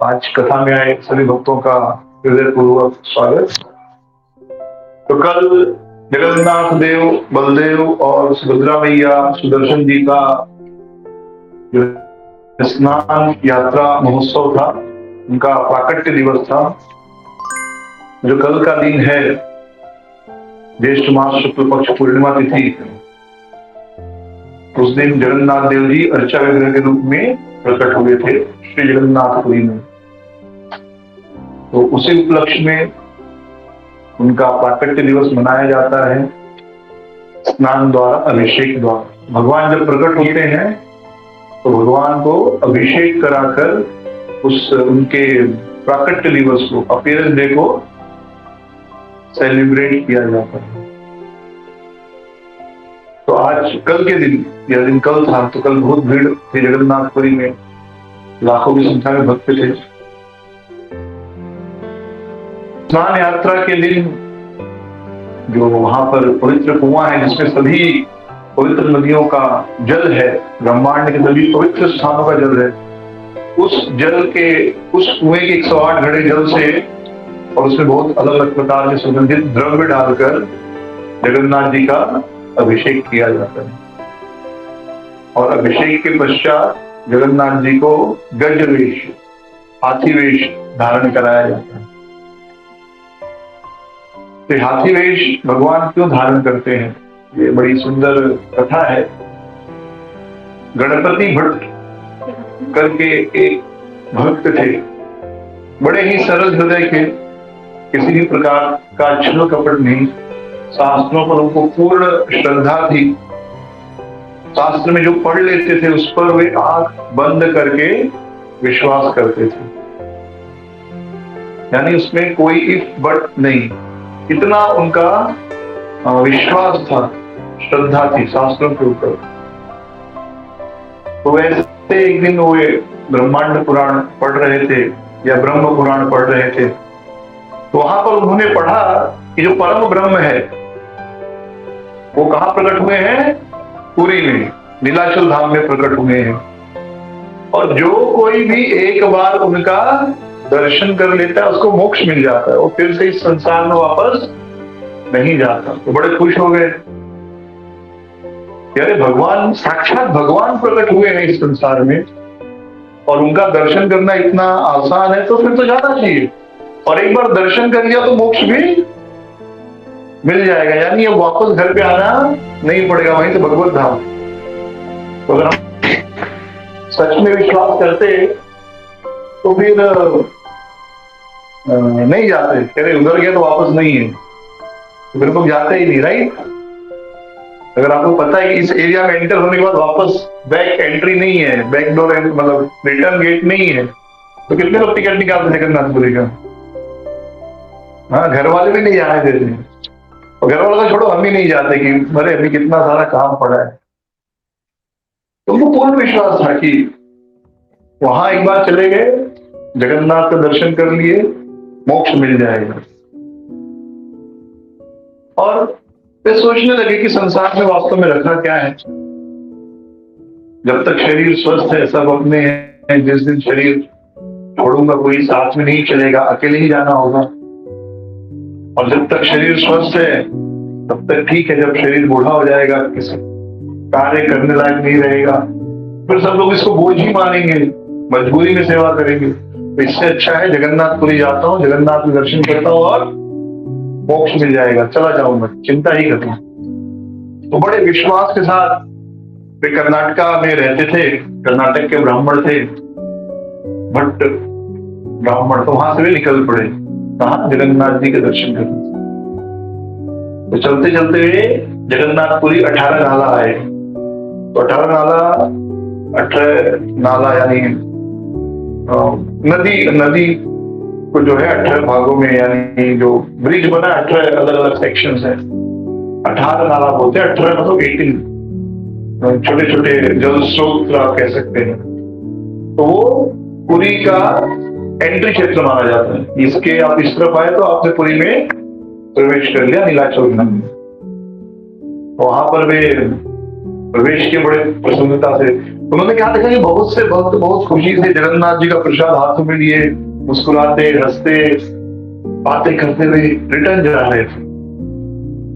आज कथा में आए सभी भक्तों का हृदयपूर्वक स्वागत। तो कल जगन्नाथ देव, बलदेव और सुभद्रा मैया, सुदर्शन जी का जो स्नान यात्रा महोत्सव था, उनका प्राकट्य दिवस था, जो कल का दिन है। ज्येष्ठ मास शुक्ल पक्ष पूर्णिमा तिथि, उस दिन जगन्नाथ देव जी अर्चा विग्रह के रूप में प्रकट हुए थे श्री जगन्नाथपुरी में। तो उसी उपलक्ष्य में उनका प्राकट्य दिवस मनाया जाता है, स्नान द्वारा, अभिषेक द्वारा। भगवान जब प्रकट होते हैं तो भगवान को अभिषेक कराकर उस उनके प्राकट्य दिवस को, अपीयरेंस डे को सेलिब्रेट किया जाता है। तो आज कल के दिन, यह दिन कल था, तो कल बहुत भीड़ थी जगन्नाथपुरी में, लाखों की संख्या में भक्त थे। स्नान यात्रा के दिन जो वहां पर पवित्र कुआं है, जिसमें सभी पवित्र नदियों का जल है, ब्रह्मांड के सभी पवित्र स्थानों का जल है, उस जल के, उस कुएं के 108 घड़े जल से, और उसमें बहुत अलग अलग प्रकार के सुगंधित द्रव्य डालकर जगन्नाथ जी का अभिषेक किया जाता है। और अभिषेक के पश्चात जगन्नाथ जी को गजवेश, हाथी वेश धारण कराया जाता है। तो हाथी वेश भगवान क्यों धारण करते हैं, ये बड़ी सुंदर कथा है। गणपति भट्ट करके एक भक्त थे, बड़े ही सरल हृदय के, किसी भी प्रकार का छल कपट नहीं, शास्त्रों पर उनको पूर्ण श्रद्धा थी। शास्त्र में जो पढ़ लेते थे उस पर वे आंख बंद करके विश्वास करते थे, यानी उसमें कोई इफ बट नहीं, इतना उनका विश्वास था, श्रद्धा थी शास्त्रों के ऊपर। तो वैसे एक दिन वो ब्रह्मांड पुराण पढ़ रहे थे या ब्रह्म पुराण पढ़ रहे थे, तो वहां पर उन्होंने पढ़ा कि जो परम ब्रह्म है वो कहां प्रकट हुए हैं? पुरी में, नीलाचल धाम में प्रकट हुए हैं। और जो कोई भी एक बार उनका दर्शन कर लेता है उसको मोक्ष मिल जाता है, वो फिर से इस संसार में वापस नहीं जाता। तो बड़े खुश हो गए, यारे भगवान, साक्षात भगवान प्रकट हुए हैं इस संसार में, और उनका दर्शन करना इतना आसान है, तो फिर तो जाना चाहिए। और एक बार दर्शन कर लिया तो मोक्ष भी मिल जाएगा, यानी अब वापस घर पे आना नहीं पड़ेगा, वहीं से भगवत धाम। तो अगर हम सच में विश्वास करते तो फिर नहीं जाते, कह रहे उधर गया तो वापस नहीं है, तो फिर लोग जाते ही नहीं, राइट। अगर आपको पता है कि इस एरिया में एंटर होने के बाद वापस बैक एंट्री नहीं है, बैक डोर मतलब रिटर्न गेट नहीं है, तो कितने लोग टिकट निकालते जगन्नाथपुरी का? हाँ, घर वाले भी नहीं जाने देते, और घर वालों का छोड़ो, हम भी नहीं जाते कि अरे अभी कितना सारा काम पड़ा है। तो उनको पूर्ण विश्वास था कि वहां एक बार चले गए, जगन्नाथ का दर्शन कर लिए, मोक्ष मिल जाएगा। और वे सोचने लगे कि संसार में वास्तव में रखा क्या है। जब तक शरीर स्वस्थ है सब अपने हैं, जिस दिन शरीर छोड़ूंगा कोई साथ में नहीं चलेगा, अकेले ही जाना होगा। और जब तक शरीर स्वस्थ है तब तक ठीक है, जब शरीर बूढ़ा हो जाएगा, किसी कार्य करने लायक नहीं रहेगा, फिर सब लोग इसको बोझ ही मानेंगे, मजबूरी में सेवा करेंगे। तो इससे अच्छा है जगन्नाथपुरी जाता हूँ, जगन्नाथ के दर्शन करता हूँ और मोक्ष मिल जाएगा, चला जाऊंगा, चिंता ही खत्म। तो बड़े विश्वास के साथ वे कर्नाटका में रहते थे, कर्नाटक के ब्राह्मण थे, भट्ट ब्राह्मण, तो वहां से वे निकल पड़े, कहा जगन्नाथ जी के दर्शन करने। तो चलते चलते वे जगन्नाथपुरी 18 नाला आए। तो 18 नाला यानी नदी को जो है 18 भागों में, यानी जो ब्रिज बना 18 अलग अलग सेक्शंस है, 18 नाला बोलते हैं। 18 मतलब 18 छोटे छोटे जल स्रोत आप कह सकते हैं। तो वो पुरी का एंट्री क्षेत्र माना जाता है। इसके आप इस तरफ आए तो आपने पुरी में प्रवेश कर लिया, नीलाचल धाम में। वहां पर वे प्रवेश के बड़े प्रसन्नता से, उन्होंने क्या देखा कि बहुत से भक्त बहुत खुशी से जगन्नाथ जी का प्रसाद हाथों में लिए मुस्कुराते हंसते बातें करते हुए रिटर्न जा रहे थे।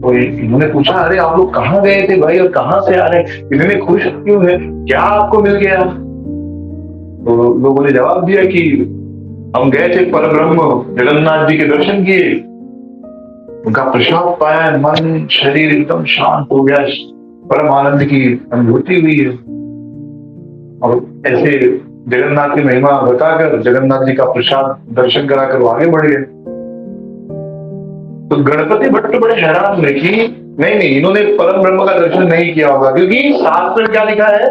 तो इन्होंने पूछा, अरे आप लोग कहाँ गए थे भाई और कहाँ से आ रहे हैं, इतने खुश क्यों है, क्या आपको मिल गया? तो लोगों ने जवाब दिया कि हम गए थे परब्रह्म जगन्नाथ जी के दर्शन किए, उनका प्रसाद पाया, मन शरीर एकदम शांत हो गया, परम आनंद की अनुभूति हुई है। और ऐसे जगन्नाथ की महिमा बताकर जगन्नाथ जी का प्रसाद दर्शन कराकर वो आगे बढ़ गए। तो गणपति भट्ट बड़े हैरान हुए कि नहीं, इन्होंने परम ब्रह्म का दर्शन नहीं किया होगा, क्योंकि शास्त्र में क्या लिखा है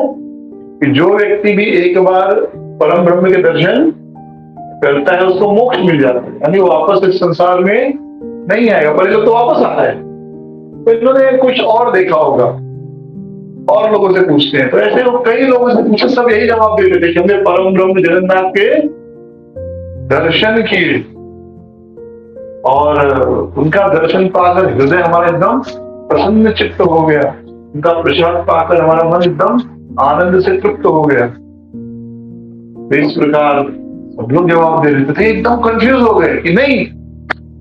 कि जो व्यक्ति भी एक बार परम ब्रह्म के दर्शन करता है उसको मोक्ष मिल जाता है, यानी वो वापस इस संसार में नहीं आएगा, पर लोग तो वापस आता है। तो इन्होंने कुछ और देखा होगा, और लोगों से पूछते हैं। तो ऐसे वो कई लोगों से पूछे, सब यही जवाब देते थे कि हमने परम ब्रह्म जगन्नाथ के दर्शन किए और उनका दर्शन पाकर हृदय हमारा एकदम प्रसन्न चित्त हो गया, उनका प्रसाद पाकर हमारा मन एकदम आनंद से तृप्त हो गया। तो इस प्रकार सब लोग जवाब दे रहे थे, एकदम कंफ्यूज हो गए कि नहीं,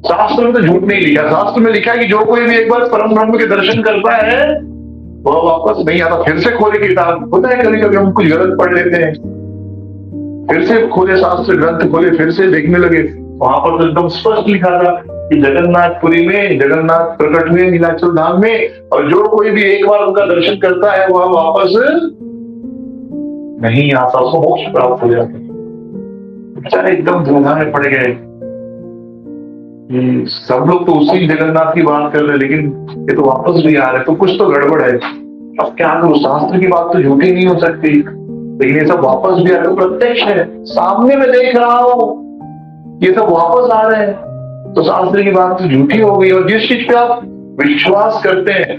शास्त्र में तो झूठ नहीं लिखा, शास्त्र में लिखा है कि जो कोई भी एक बार परम ब्रह्म के दर्शन करता है वह वापस नहीं आता। फिर से खोले किताब, होता है कभी कभी हम कुछ गलत पढ़ लेते हैं, फिर से खोले शास्त्र ग्रंथ खोले, फिर से देखने लगे, वहां पर तो एकदम स्पष्ट लिखा था कि जगन्नाथपुरी में जगन्नाथ प्रकट हुए नीलाचल धाम में, और जो कोई भी एक बार उनका दर्शन करता है वह वापस नहीं आता, उसको मोक्ष प्राप्त हो जाता है। बेचारे एकदम धोखा में पड़ गए। सब लोग तो उसी जगन्नाथ की बात कर रहे, लेकिन ये तो वापस भी आ रहे, तो कुछ तो गड़बड़ है। अब क्या करूं, शास्त्र की बात तो झूठी नहीं हो सकती, लेकिन ये सब वापस भी आ रहे, प्रत्यक्ष है, सामने में देख रहा हूं ये सब वापस आ रहे हैं, तो शास्त्र की बात तो झूठी हो गई। और जिस चीज पे आप विश्वास करते हैं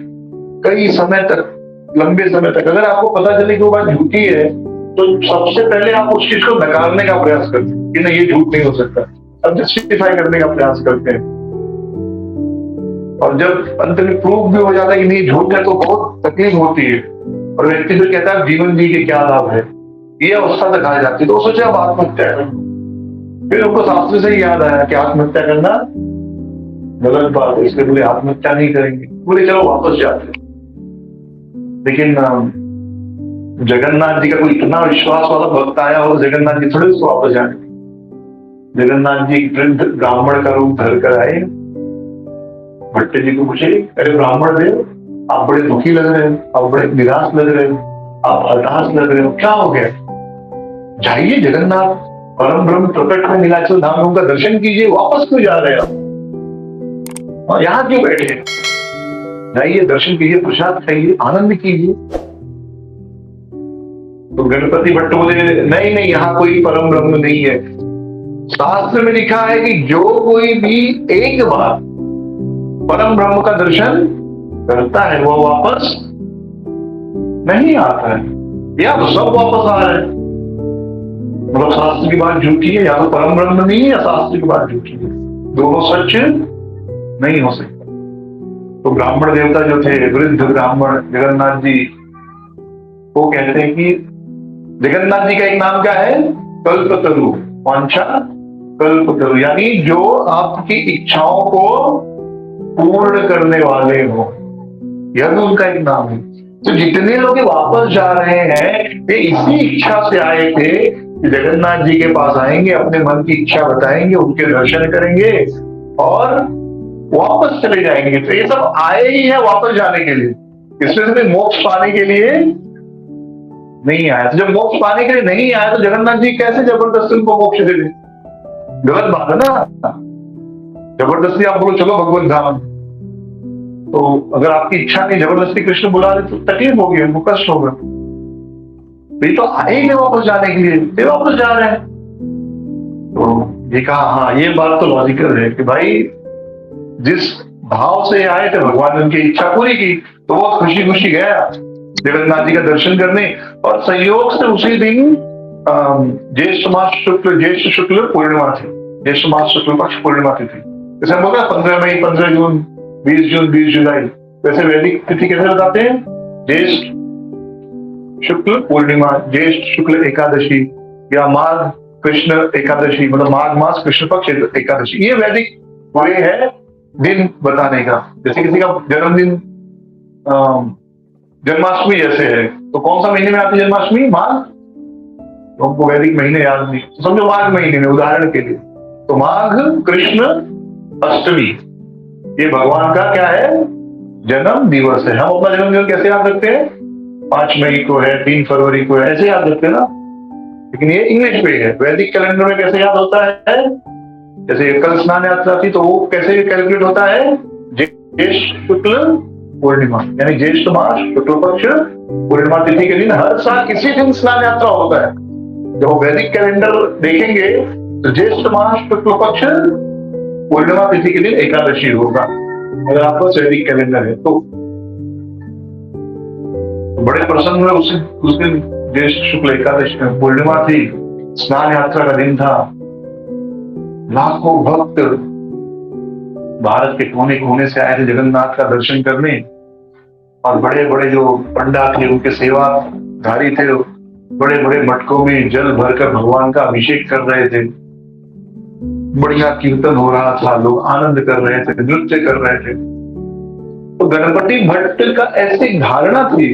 कई समय तक, लंबे समय तक, अगर आपको पता चले कि वो बात झूठी है, तो सबसे पहले आप उस चीज को नकारने का प्रयास करते हैं कि नहीं, ये झूठ नहीं हो सकता, अब जस्टिफाई करने का प्रयास करते हैं। और जब अंत में प्रूफ भी हो जाता है कि नहीं झूठ है, तो बहुत तकलीफ होती है, और व्यक्ति फिर कहता है जीवन जी के क्या लाभ है, ये अवस्था तक आ जाती है। तो सोचे अब आत्महत्या करो। फिर उनको शास्त्र से याद आया कि आत्महत्या करना गलत बात है, इसलिए बोले आत्महत्या नहीं करेंगे, बोले चलो वापस जाते। लेकिन जगन्नाथ जी का कोई इतना विश्वास वाला भक्त आया और जगन्नाथ जी थोड़े उसको वापस जाने। जगन्नाथ जी वृद्ध ब्राह्मण का रूप धर कर आए, भट्ट जी को पूछे, अरे ब्राह्मण देव, आप बड़े दुखी लग रहे हो, आप बड़े निराश लग रहे हो, आप हताश लग रहे हो, क्या हो गया? जाइए जगन्नाथ परम ब्रह्म प्रकट में नीलाचल धाम में उनका दर्शन कीजिए, वापस क्यों जा रहे हैं आप, और यहाँ क्यों बैठे? जाइए दर्शन कीजिए, प्रसाद खाइए, आनंद कीजिए। तो गणपति भट्ट बोले, नहीं, यहाँ कोई परम ब्रह्म नहीं है। शास्त्र में लिखा है कि जो कोई भी एक बार परम ब्रह्म का दर्शन करता है वह वापस नहीं आता है, या तो सब वापस आ रहे हैं। मतलब शास्त्र की बात झूठी है, या तो परम ब्रह्म नहीं है, या शास्त्र की बात झूठी है, दोनों सच नहीं हो सकता। तो ब्राह्मण देवता जो थे, वृद्ध ब्राह्मण जगन्नाथ जी, वो कहते हैं कि जगन्नाथ जी का एक नाम क्या है? कल्पतरु, वांछा कल्पतरु, यानी जो आपकी इच्छाओं को पूर्ण करने वाले हो, यह भी उनका एक नाम है। तो जितने लोग वापस जा रहे हैं वे इसी इच्छा से आए थे कि जगन्नाथ जी के पास आएंगे, अपने मन की इच्छा बताएंगे, उनके दर्शन करेंगे और वापस चले जाएंगे। तो ये सब आए ही है वापस जाने के लिए, इसमें से मोक्ष पाने के लिए नहीं आया। तो जब मोक्ष पाने के लिए नहीं आया तो जगन्नाथ जी कैसे जबरदस्ती उनको मोक्ष दे दें? गलत बात है ना। जबरदस्ती आप बोलो चलो भगवत धाम, तो अगर आपकी इच्छा नहीं, जबरदस्ती कृष्ण बुला रहे तो तकलीफ होगी, उनको कष्ट होगा। ये तो आएंगे वापस जाने के लिए, ये वापस जा रहे हैं। तो ये कहा, हाँ ये बात तो लॉजिकल है कि भाई जिस भाव से आए थे भगवान ने उनकी इच्छा पूरी की, तो वो खुशी खुशी गया जगन्नाथ जी का दर्शन करने। और संयोग से उसी दिन ज्येष्ठ मास शुक्ल पूर्णिमा थी, ज्येष्ठ मास शुक्ल पक्ष पूर्णिमा तिथि। जैसे हम बोला 15 मई, 15 जून, 20 जून, 20 जुलाई, वैसे वैदिक तिथि कैसे बताते हैं? ज्येष्ठ शुक्ल पूर्णिमा, ज्येष्ठ शुक्ल एकादशी या माघ कृष्ण एकादशी, मतलब माघ मास कृष्ण पक्ष एकादशी, ये वैदिक वे है दिन बताने का। जैसे किसी का जन्मदिन जन्माष्टमी जैसे है, तो कौन सा महीने में आती है जन्माष्टमी? माघ। तो हमको वैदिक महीने याद नहीं, तो समझो माघ महीने में, उदाहरण के लिए। तो माघ कृष्ण अष्टमी, ये भगवान का क्या है? जन्म दिवस है। हम अपना जन्म दिवस कैसे याद रखते हैं? 5 मई को है, 3 फरवरी को है, ऐसे याद रखते हैं ना। लेकिन ये इंग्लिश में है, वैदिक कैलेंडर में कैसे याद होता है? जैसे कल स्नान यात्रा थी, तो वो कैसे कैलकुलेट होता है? ज्येष्ठ शुक्ल पूर्णिमा, यानी ज्येष्ठ मास शुक्ल पक्ष पूर्णिमा तिथि के दिन हर साल किसी दिन स्नान यात्रा होता है। जब वैदिक कैलेंडर देखेंगे तो ज्येष्ठ मास शुक्ल पक्ष पूर्णिमा तिथि के दिन एकादशी होगा, अगर आपका वैदिक कैलेंडर है तो। बड़े प्रसन्न हुए उस दिन ज्येष्ठ शुक्ल एकादशी पूर्णिमा थी, स्नान यात्रा का दिन था। लाखों भक्त भारत के कोने कोने से आए थे जगन्नाथ का दर्शन करने, और बड़े बड़े जो पंडा थे, उनके सेवाधारी थे, बड़े बड़े मटकों में जल भरकर भगवान का अभिषेक कर रहे थे। बढ़िया कीर्तन हो रहा था, लोग आनंद कर रहे थे, नृत्य कर रहे थे। तो गणपति भट्ट का ऐसी धारणा थी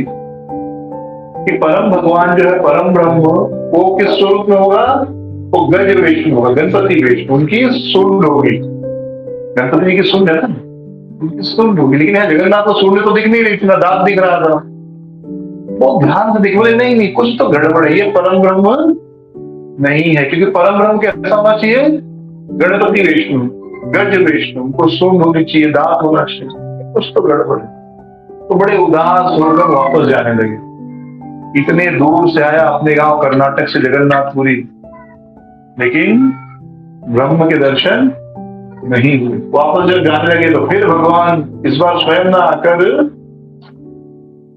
कि परम भगवान जो है, परम ब्रह्म, वो किस स्वरूप में होगा? वो गज वेश में होगा, गणपति वेश में। उनकी सूंड होगी, गणपति जी की सूंड है ना, उनकी सूंड होगी। लेकिन यहाँ जगन्नाथ को सूंड तो दिख नहीं रही थी, ना दांत दिख रहा था। वो ध्यान से दिख, बोले नहीं, कुछ तो गड़बड़ है, ये परम ब्रह्म नहीं है। क्योंकि परम ब्रह्म कैसा होना चाहिए? गणपति वेश में, गज वेश में, उनको सूंड होनी चाहिए, दांत होना चाहिए, कुछ तो गड़बड़ है। तो बड़े उदास होकर वापस जाने लगे। इतने दूर से आया अपने गांव कर्नाटक से जगन्नाथपुरी, लेकिन ब्रह्म के दर्शन नहीं हुए। वापस जब जाने लगे तो फिर भगवान इस बार स्वयं ना आकर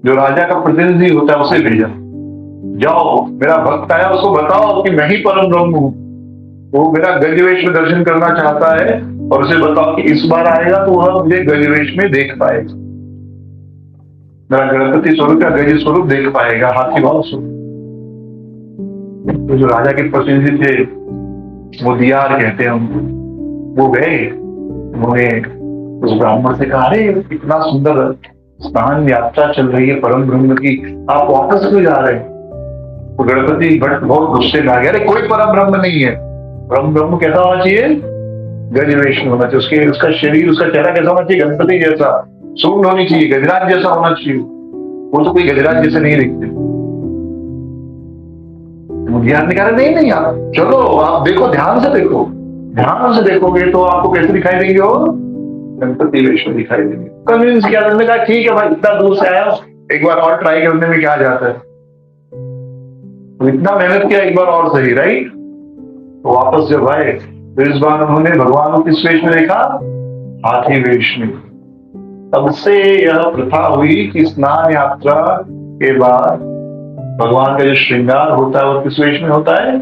जो राजा का प्रतिनिधि होता है उसे भेजा, जाओ मेरा भक्त आया, उसको बताओ कि मैं ही परम ब्रह्म हूं। वो मेरा गजवेश में दर्शन करना चाहता है, और उसे बताओ कि इस बार आएगा तो वह मुझे गजवेश में देख पाएगा, मेरा गणपति स्वरूप का गज स्वरूप देख पाएगा, हाथी भाव स्वरूप। तो जो राजा के प्रतिनिधि थे, वो दियार कहते हैं उनको, वो गए, उन्होंने उस ब्राह्मण से कहा, अरे इतना सुंदर स्नान यात्रा चल रही है परम ब्रह्म की, आप वापस क्यों जा रहे हैं? तो गणपति भट्ट बहुत गुस्से में आ गया, अरे कोई परम ब्रह्म नहीं है। परम ब्रह्म कैसा होना चाहिए? गजवेश में होना चाहिए। उसके उसका शरीर, उसका चेहरा कैसा होना चाहिए? गणपति जैसा, सूंड होनी चाहिए, गजराज जैसा होना चाहिए। वो तो कोई गजराज जैसे नहीं दिखते। मुदियार ने कहा, नहीं आप चलो, आप देखो, ध्यान से देखो, ध्यान से देखोगे तो आपको कैसे दिखाई देंगे? वो गणपति वेश में दिखाई देंगे। कन्विंस किया, उन्होंने कहा ठीक है भाई, इतना दूर से आया, एक बार और ट्राई करने में क्या जाता है। तो इतना मेहनत किया, एक बार और सही, राइट। तो वापस जब आए तो इस बार उन्होंने भगवान को किस वेश में देखा? हाथी वेश में। तब से यह प्रथा हुई कि स्नान यात्रा के बाद भगवान का जो श्रृंगार होता है वो किस वेश में होता है?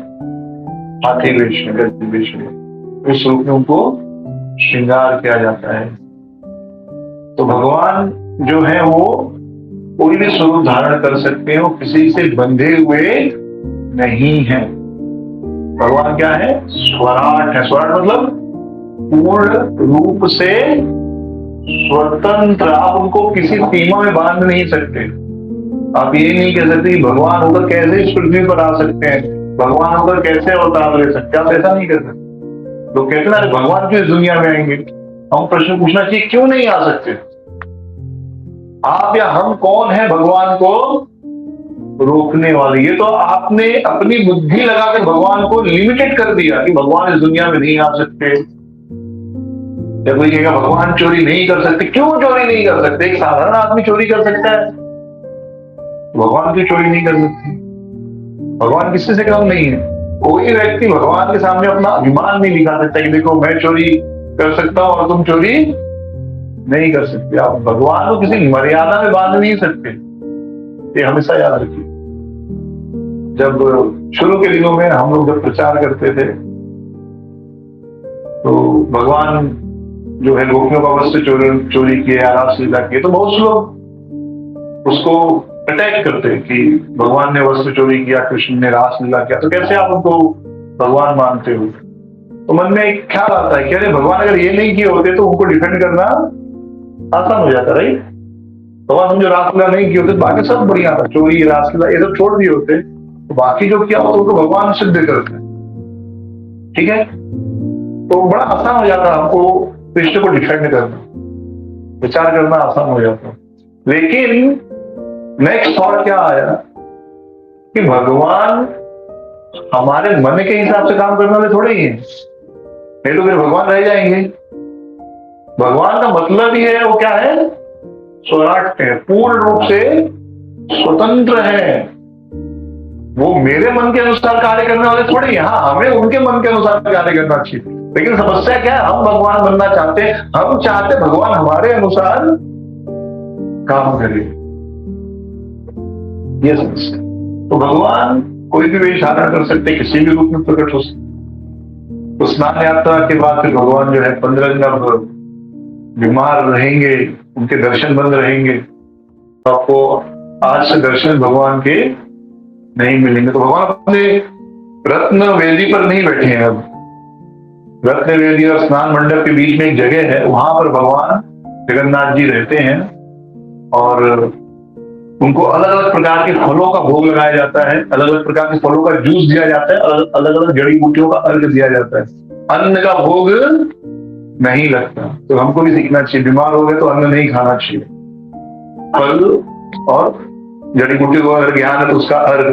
हाथी वेश में, गज वेश में। इस रूप में उनको श्रृंगार किया जाता है। तो भगवान जो है वो कोई भी स्वरूप धारण कर सकते हैं, वो किसी से बंधे हुए नहीं है। भगवान क्या है? स्वराट है। स्वराट मतलब पूर्ण रूप से स्वतंत्र। आप उनको किसी सीमा में बांध नहीं सकते। आप ये नहीं कह सकते भगवान होकर कैसे इस पृथ्वी पर आ सकते हैं, भगवान होकर कैसे अवतार ले सकते, आप ऐसा नहीं कर सकते। लोग कहते ना भगवान क्यों इस दुनिया में आएंगे? हम प्रश्न पूछना चाहिए, क्यों नहीं आ सकते? आप या हम कौन है भगवान को रोकने वाले? ये तो आपने अपनी बुद्धि लगाकर भगवान को लिमिटेड कर दिया कि भगवान इस दुनिया में नहीं आ सकते। या कोई कहेगा भगवान चोरी नहीं कर सकते। क्यों चोरी नहीं कर सकते? एक साधारण आदमी चोरी कर सकता है, भगवान क्यों चोरी नहीं कर सकते? भगवान किसी से कम नहीं है। कोई व्यक्ति भगवान के सामने अपना अभिमान नहीं दिखा सकता कि देखो मैं चोरी कर सकता हूं और तुम चोरी नहीं कर सकते। आप भगवान को किसी मर्यादा में बांध नहीं सकते, ये हमेशा याद रखिए। जब शुरू के दिनों में हम लोग जब प्रचार करते थे तो भगवान जो है गोपियों का वस्त्र चोरी किए, आरास लीला किए, तो बहुत से लोग उसको अटैक करते हैं कि भगवान ने वस्त्र चोरी किया, कृष्ण ने रासलीला किया, तो कैसे आप उनको भगवान मानते हो? तो मन में एक ख्याल आता है कि अरे भगवान अगर ये नहीं किए होते तो उनको डिफेंड करना आसान हो जाता, राइट? भगवान समझो रासलीला नहीं किए होते, बाकी सब बढ़िया था, चोरी रासलीला ये सब छोड़ दिए होते, तो बाकी जो किया होता उनको भगवान सिद्ध करते हैं, ठीक है? तो बड़ा आसान हो जाता हमको कृष्ण को डिफेंड करना, विचार करना आसान हो जाता। लेकिन नेक्स्ट थॉट क्या आया कि भगवान हमारे मन के हिसाब से काम करने वाले थोड़े ही हैं, नहीं तो फिर भगवान रह जाएंगे। भगवान का मतलब ही है वो क्या है? स्वराट है, पूर्ण रूप से स्वतंत्र है। वो मेरे मन के अनुसार कार्य करने वाले थोड़े ही। हाँ, हमें उनके मन के अनुसार कार्य करना चाहिए, लेकिन समस्या क्या है? हम भगवान बनना चाहते हैं, हम चाहते भगवान हमारे अनुसार काम करे, ये समस्या। तो भगवान कोई भी वेश धारण कर सकते, किसी भी रूप में प्रकट हो सकते। तो स्नान यात्रा के बाद फिर भगवान जो है 15 दिन अब बीमार रहेंगे, उनके दर्शन बंद रहेंगे, तो आपको आज से दर्शन भगवान के नहीं मिलेंगे। तो भगवान अपने रत्न वेदी पर नहीं बैठे हैं। अब रत्न वेदी और स्नान मंडप के बीच में एक जगह है, वहां पर भगवान जगन्नाथ जी रहते हैं और उनको अलग अलग प्रकार के फलों का भोग लगाया जाता है, अलग अलग प्रकार के फलों का जूस दिया जाता है, अलग अलग जड़ी बूटियों का अर्घ दिया जाता है। अन्न का भोग नहीं लगता। तो हमको भी सीखना चाहिए, बीमार हो गए तो अन्न नहीं खाना चाहिए, फल और जड़ी बूटियों को अगर ज्ञान है तो उसका अर्घ।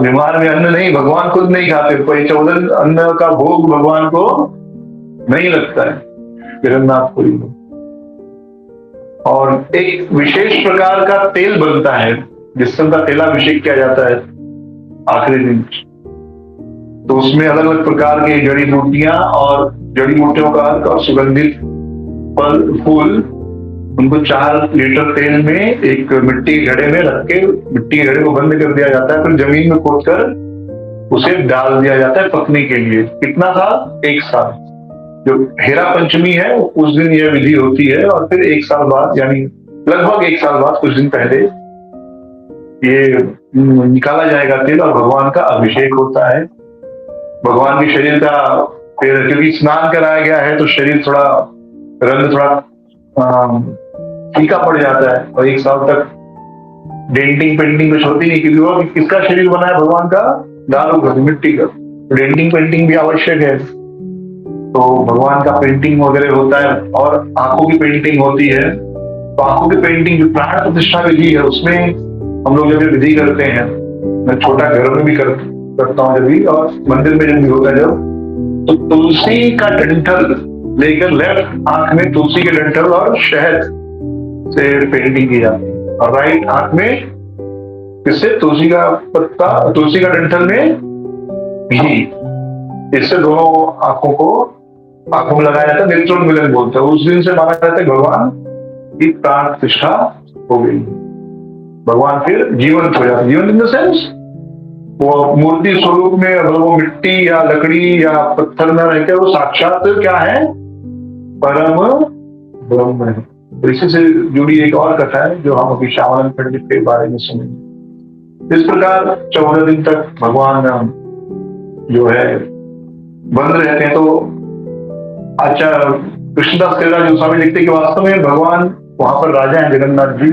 बीमार में अन्न नहीं, भगवान खुद नहीं खाते, कोई 14 अन्न का भोग भगवान को नहीं लगता है, जगन्नाथपुरी में। और एक विशेष प्रकार का तेल बनता है जिससे उनका तेलाभिषेक किया जाता है आखिरी दिन। तो उसमें अलग अलग प्रकार के जड़ी बूटियां और जड़ी बूटियों का अर्क और सुगंधित फल फूल, उनको 4 लीटर तेल में एक मिट्टी के घड़े में रख के मिट्टी के घड़े को बंद कर दिया जाता है, फिर जमीन में खोदकर उसे डाल दिया जाता है पकने के लिए। कितना साल? 1 साल। जो हेरा पंचमी है उस दिन यह विधि होती है, और फिर 1 साल बाद, यानी लगभग 1 साल बाद, कुछ दिन पहले ये निकाला जाएगा तेल और भगवान का अभिषेक होता है। भगवान के शरीर का फिर, क्योंकि स्नान कराया गया है तो शरीर थोड़ा रंग थोड़ा फीका पड़ जाता है, और 1 साल तक डेंटिंग पेंटिंग कुछ होती नहीं, क्योंकि वो किसका शरीर बना है? भगवान का, दारू का, मिट्टी का। डेंटिंग पेंटिंग भी आवश्यक है। तो भगवान का पेंटिंग वगैरह होता है, और आंखों की पेंटिंग होती है। तो आंखों की पेंटिंग जो प्राण प्रतिष्ठा विधि है उसमें हम लोग जब विधि करते हैं, मैं छोटा घर में भी करता हूँ जब भी, और मंदिर में जब भी होता है जब, तो तुलसी का डंठल लेकर लेफ्ट आंख में तुलसी के डंठल और शहद से पेंटिंग की जाती है, और राइट आंख में किससे? तुलसी का पत्ता, तुलसी का डंठल में घी। इससे दोनों आंखों में लगाया जाता है, नेत्रोन्मिलन बोलते हैं। उस दिन से माना जाता है भगवान की प्राण प्रतिष्ठा हो गई, भगवान फिर जीवंत हो जाते हैं। जीवंत इन द सेंस वो मूर्ति स्वरूप में, अगर वो मिट्टी या लकड़ी या पत्थर में रहते, वो साक्षात क्या है? परम ब्रह्म है। तो इसी से जुड़ी एक और कथा है जो हम अभी श्यामानंद पंडित के बारे में सुनेंगे। इस प्रकार 14 दिन तक भगवान जो है बंद रहते हैं। तो अच्छा, कृष्णदास कविराज गोस्वामी लिखते कि वास्तव में भगवान वहां पर राजा है, जगन्नाथ जी।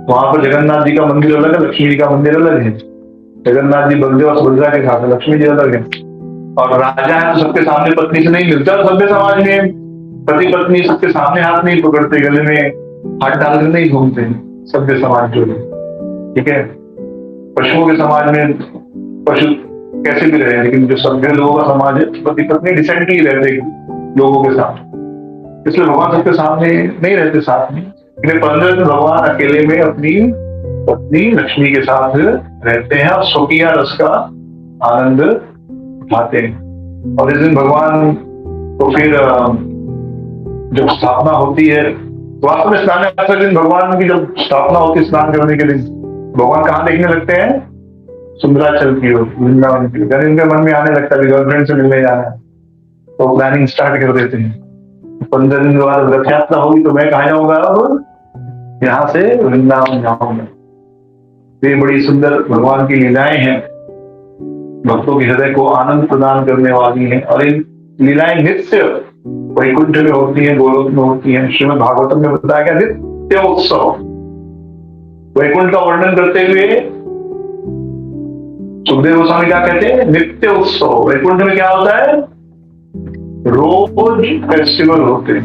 वहां पर जगन्नाथ जी का मंदिर अलग है, लक्ष्मी जी का मंदिर अलग है। जगन्नाथ जी बलदेव और सुभद्रा के साथ है, लक्ष्मी जी अलग है। और राजा है तो सबके सामने पत्नी से नहीं मिलता। सभ्य समाज में पति पत्नी सबके सामने हाथ नहीं पकड़ते, गले में हाथ डालकर नहीं घूमते सभ्य समाज जो है, ठीक है। पशुओं के समाज में पशु कैसे भी रहे, लेकिन जो सभ्य लोगों का समाज है, पति पत्नी डिसेंटली रहते लोगों के साथ। इसलिए भगवान सबके सामने नहीं रहते साथ में। 15 दिन भगवान अकेले में अपनी पत्नी लक्ष्मी के साथ रहते हैं और स्वकीय रस का आनंद उठाते हैं। और इस दिन भगवान तो फिर जब स्थापना होती है, तो वास्तव में स्नान यात्रा के दिन भगवान की जब स्थापना होती है, स्नान करने के दिन भगवान कहाँ देखने लगते हैं? सुंदराचल की ओर, वृंदावन की ओर। इनके मन में आने लगता है गर्लफ्रेंड से मिलने जाना है, तो प्लानिंग स्टार्ट कर देते हैं। 15 दिन के बाद रथ यात्रा होगी तो मैं कहाँ जाऊंगा? अब यहाँ से वृंदावन जाऊंगा। ये बड़ी सुंदर भगवान की लीलाएं हैं, भक्तों के हृदय को आनंद प्रदान करने वाली हैं, और इन लीलाएं नित्य वैकुंठ में होती हैं, गोलोक में होती हैं। श्रीमद् भागवतम में बताया गया नित्य उत्सव। वैकुंठ का वर्णन करते हुए सुखदेव गोस्वामी क्या कहते हैं? नित्य उत्सव। वैकुंठ में क्या होता है? रोज फेस्टिवल होते हैं।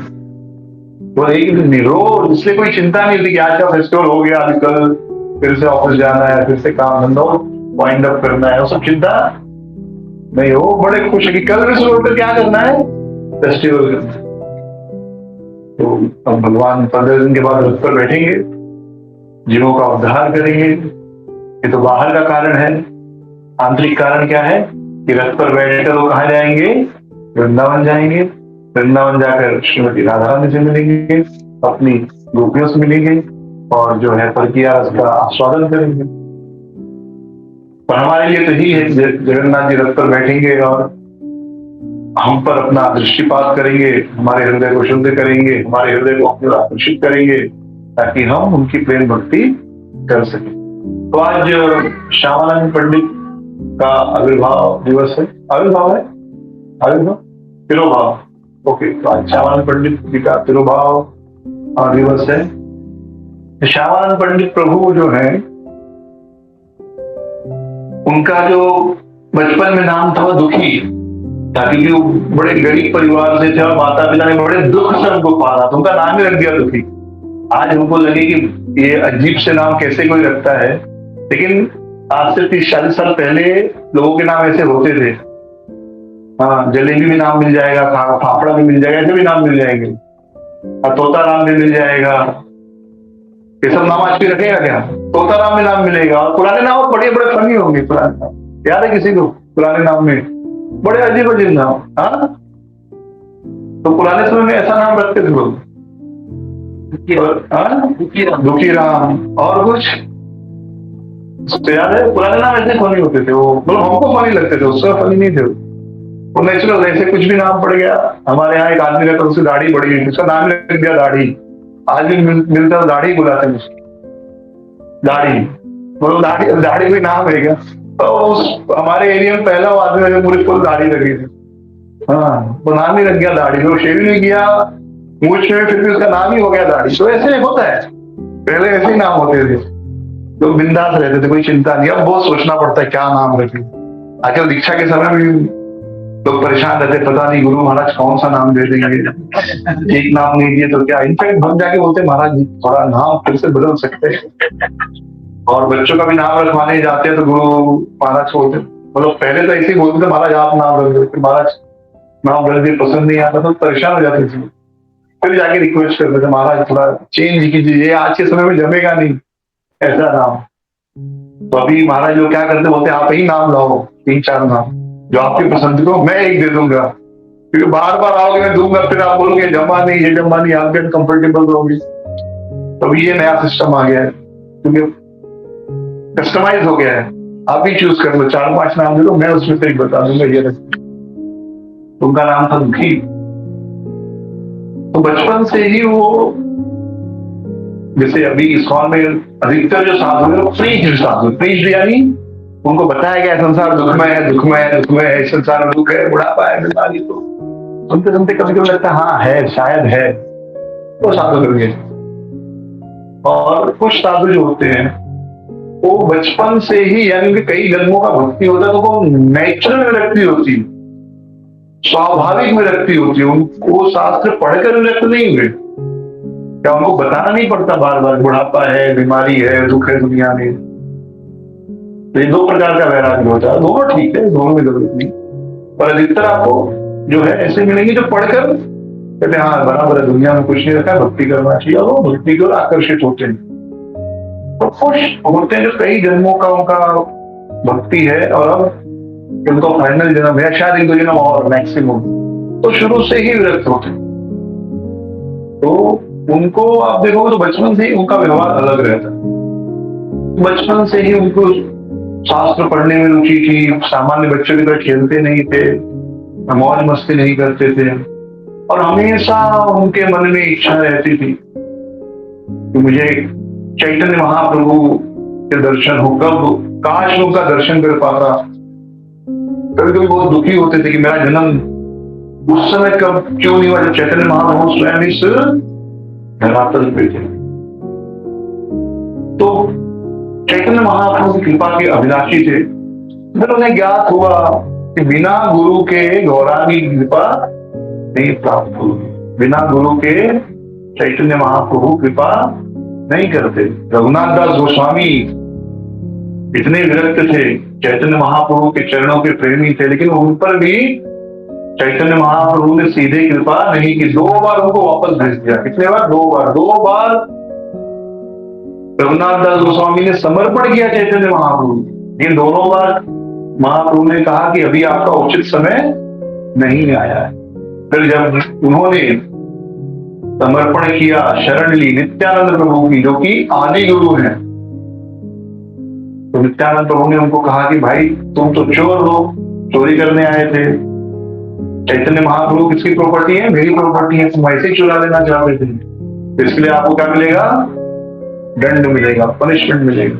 तो एक दिन नहीं, रोज। इसलिए कोई चिंता नहीं होती कि आज का फेस्टिवल हो गया, अभी कल फिर से ऑफिस जाना है, फिर से काम धंधा वाइंड अप करना है, वो सब चिंता नहीं हो। बड़े खुश है कि कल भी सुबह उठकर क्या करना है? फेस्टिवल करना है। तो अब भगवान 15 दिन के बाद रथ पर बैठेंगे, जीवों का उद्धार करेंगे। ये तो बाहर का कारण है। आंतरिक कारण क्या है कि रथ पर बैठकर वो कहाँ जाएंगे? वृंदावन जाएंगे। वृंदावन जाकर श्रीमती राधा रानी से मिलेंगे, अपनी गोपियों से मिलेंगे, और जो है परकिया रस का आस्वादन करेंगे। पर हमारे लिए तो यही है, जगन्नाथ जी रथ पर बैठेंगे और हम पर अपना दृष्टिपात करेंगे, हमारे हृदय को शुद्ध करेंगे, हमारे हृदय को अपनी ओर आकर्षित करेंगे, ताकि हम उनकी प्रेम भक्ति कर सकें। तो आज श्यामानंद पंडित का आविर्भाव दिवस है। आविर्भाव है, आविर्भाव, तिरोभाव। ओके, तो आज श्यामानंद पंडित जी का तिरोभाव दिवस है। श्यामानंद पंडित प्रभु जो है, उनका जो बचपन में नाम था वो दुखी, ताकि वो बड़े गरीब परिवार से थे और माता पिता ने बड़े दुख से उनको पाला, तो उनका नाम ही रख दिया दुखी। आज हमको लगे कि ये अजीब से नाम कैसे कोई रखता है, लेकिन आज से 30-40 साल पहले लोगों के नाम ऐसे होते थे। हाँ, जलेबी भी नाम मिल जाएगा, फाफड़ा भी मिल जाएगा, ऐसे भी नाम मिल जाएंगे, तोता नाम भी मिल जाएगा। ये सब नाम आज भी रखेगा क्या? तोता नाम में नाम मिलेगा। और पुराने नाम बड़े बड़े फनी होंगे। पुराने नाम याद है किसी को? पुराने नाम में बड़े अजीब अजीब नाम। हाँ, तो पुराने समय में ऐसा नाम रखते थे लोग। दुखी राम और कुछ तो याद है? पुराने नाम ऐसे फनी होते थे, वो मतलब हमको फनी लगते थे, उसका फनी नहीं थे वो नेचुरल। ऐसे कुछ भी नाम पड़ गया। हमारे यहाँ एक आदमी रहता, उसकी दाढ़ी बड़ी हुई, उसका नाम रख दिया दाढ़ी। आज भी मिलता है, दाढ़ी बुलाते हैं उसको, दाढ़ी। मतलब दाढ़ी कोई नाम है क्या? तो हमारे एरिया में पहला वो आदमी है पूरी फुल दाढ़ी लगी थी। हाँ, वो नाम ही रख गया दाढ़ी। वो शेव नहीं किया मूछ में, फिर भी उसका नाम ही हो गया दाढ़ी। तो ऐसे होता है, पहले ऐसे ही नाम होते थे, लोग बिंदास रहते थे, कोई चिंता नहीं। अब बहुत सोचना पड़ता है क्या नाम रखे। आजकल दीक्षा के समय में लोग परेशान रहते, पता नहीं गुरु महाराज कौन सा नाम दे देंगे, एक नाम नहीं दिए तो क्या। इनफैक्ट हम जाके बोलते महाराज जी थोड़ा नाम फिर से बदल सकते हैं। और बच्चों का भी नाम रखवाने जाते हैं तो गुरु महाराज बोलते, मतलब पहले तो ऐसे ही बोलते थे महाराज आप नाम रख दो, महाराज नाम रख दिए, पसंद नहीं आता तो परेशान हो जाते थे। फिर जाके रिक्वेस्ट करते थे महाराज थोड़ा चेंज कीजिए, आज के समय में जमेगा नहीं ऐसा नाम। तो अभी महाराज लोग क्या करते, बोलते आप ही नाम लाओ, 3-4 नाम जो आपकी पसंद को, मैं एक दे दूंगा। क्योंकि बार बार आओगे मैं दूंगा, फिर आप बोलोगे जमा नहीं, ये जमा नहीं, आप कंफर्टेबल रहोगे। तो ये नया सिस्टम आ गया है, क्योंकि कस्टमाइज हो गया है। आप भी चूज कर लो, 4-5 नाम दे दो, मैं उसमें से एक बता दूंगा ये रख। उनका नाम था दुखी। तो बचपन से ही वो, जैसे अभी इस्कॉन में अधिकतर जो साधु है वो प्रीच्ड साधु, प्रीच्ड यानी उनको बताया गया संसार दुखमय है, दुखमय है, दुखमय है, संसार में दुख है, बुढ़ापा है, बीमारी। तो सुनते सुनते कभी कभी लगता है हाँ है, शायद है, तो साधु कर गए। और कुछ साधु जो होते हैं वो बचपन से ही, यानी कि कई जन्मों का भक्ति होता है, तो वो नेचुरल विरक्ति होती है, स्वाभाविक विरक्ति होती है। उनको शास्त्र पढ़कर विरक्त नहीं हुए, क्या उनको बताना नहीं पड़ता बार बार बुढ़ापा है, बीमारी है, दुख है दुनिया में। तो ये 2 प्रकार का वैराग्य होता है। दोनों ठीक है, दोनों में जरूरत नहीं, पर अधिकतर आपको जो है ऐसे मिलेंगे जो पढ़कर कहते हैं हाँ बराबर है, दुनिया में कुछ नहीं रखा है, भक्ति करना चाहिए, और वो भक्ति की ओर आकर्षित होते हैं, तो खुश होते हैं। जो कई जन्मों का उनका भक्ति है और अब उनको फाइनल जन्म है, शायद 1-2 जन्म और मैक्सिमम, तो शुरू से ही विरक्त होते हैं। तो उनको आप देखोगे तो बचपन से ही उनका व्यवहार अलग रहता है। बचपन से ही उनको शास्त्र पढ़ने में रुचि थी, सामान्य बच्चों की तरह खेलते नहीं थे, मौज मस्ती नहीं करते थे, और हमेशा उनके मन में इच्छा रहती थी कि मुझे चैतन्य महाप्रभु के दर्शन हो, कब काश उनका दर्शन कर पाता। कभी कभी बहुत दुखी होते थे कि मेरा जन्म उस समय कब क्यों नहीं हुआ जब चैतन्य महाप्रभु स्वयं इस धरातल पे थे। तो चैतन्य महाप्रभु की कृपा के अभिलाषी थे। फिर उन्हें ज्ञात हुआ कि बिना गुरु के गौरांगी की कृपा नहीं प्राप्त होगी, बिना गुरु के चैतन्य महाप्रभु कृपा नहीं करते। रघुनाथ दास गोस्वामी इतने विरक्त थे, चैतन्य महाप्रभु के चरणों के प्रेमी थे, लेकिन उन पर भी चैतन्य महाप्रभु ने सीधे कृपा नहीं की। 2 बार उनको वापस भेज दिया। कितने बार? 2 बार। 2 बार रघुनाथ दास गोस्वामी ने समर्पण किया चैतन्य महाप्रभु, ये दोनों बार महाप्रभु ने कहा कि अभी आपका उचित समय नहीं आया है। फिर जब उन्होंने समर्पण किया, शरण ली नित्यानंद प्रभु की, जो कि आदि गुरु हैं, तो नित्यानंद प्रभु ने उनको कहा कि भाई तुम तो चोर हो, चोरी करने आए थे। चैतन्य महाप्रभु किसकी प्रॉपर्टी है? मेरी प्रॉपर्टी है, तुम ऐसे ही चुरा लेना चाहते थे, तो इसलिए आपको क्या मिलेगा? दंड मिलेगा, पनिशमेंट मिलेगा।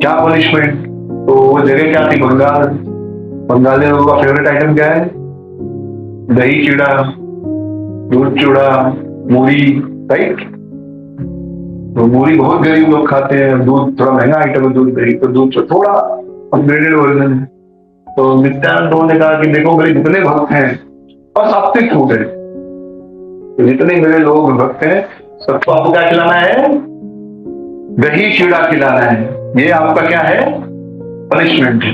क्या पनिशमेंट? तो वो जगह क्या थी? बंगाल। बंगाली लोगों का फेवरेट आइटम क्या है? दही चीड़ा, दूध चूड़ा, मूरी, राइट। तो मूरी बहुत गरीब लोग खाते हैं, दूध थोड़ा महंगा आइटम है, दूध दही, तो दूध थोड़ा अपग्रेडेड वर्जन है। तो नित्यानंद ने कहा कि देखो मेरे जितने भक्त हैं, और सात्विक फूड है, तो जितने मेरे लोग भक्त हैं सबको आपको क्या खिलाना है? दही चीड़ा खिलाना है। ये आपका क्या है? पनिशमेंट है।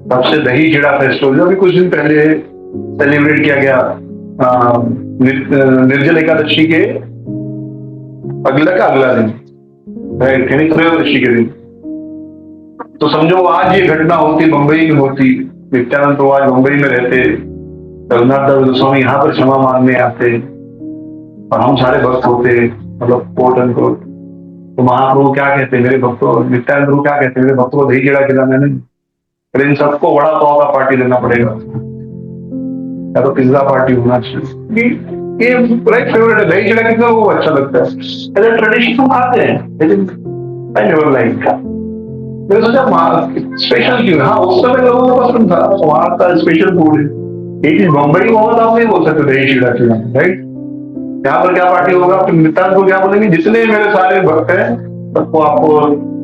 तब से दही चीड़ा फेस्टिवल जो भी कुछ दिन पहले सेलिब्रेट किया गया, निर्जल एकादशी के अगला दिन, त्रयोदशी के दिन, तो समझो आज ये घटना होती, मुंबई में होती, नित्यानंद तो आज मुंबई में रहते, रघुनाथ दास गोस्वामी यहाँ पर क्षमा मांगने आते, और हम सारे भक्त होते, मतलब कोट एंड कोट। तो महाप्रभु क्या कहते? मेरे भक्तों, नित्यानंद प्रभु क्या कहते? मेरे भक्तों को दही चीड़ा खिलाना नहीं, फिर इन सबको वड़ा पाव का पार्टी देना पड़ेगा, या तो पिज्जा पार्टी होना चाहिए। ये राइट फेवरेट है, दही चीड़ा कितना वो अच्छा लगता है, एज अ ट्रेडिशन हम खाते हैं, लेकिन आई नेवर लाइक का। मैंने सोचा स्पेशल क्यों? हाँ उस समय लोगों को पसंद था, वहां का स्पेशल फूड है। ये चीज मुंबई में होगा तो आप नहीं बोल सकते दही चीड़ा खिलाना, राइट। यहाँ पर क्या पार्टी होगा? फिर नित्यानंद को क्या बोलेंगे? जितने मेरे सारे भक्त हैं सबको आपको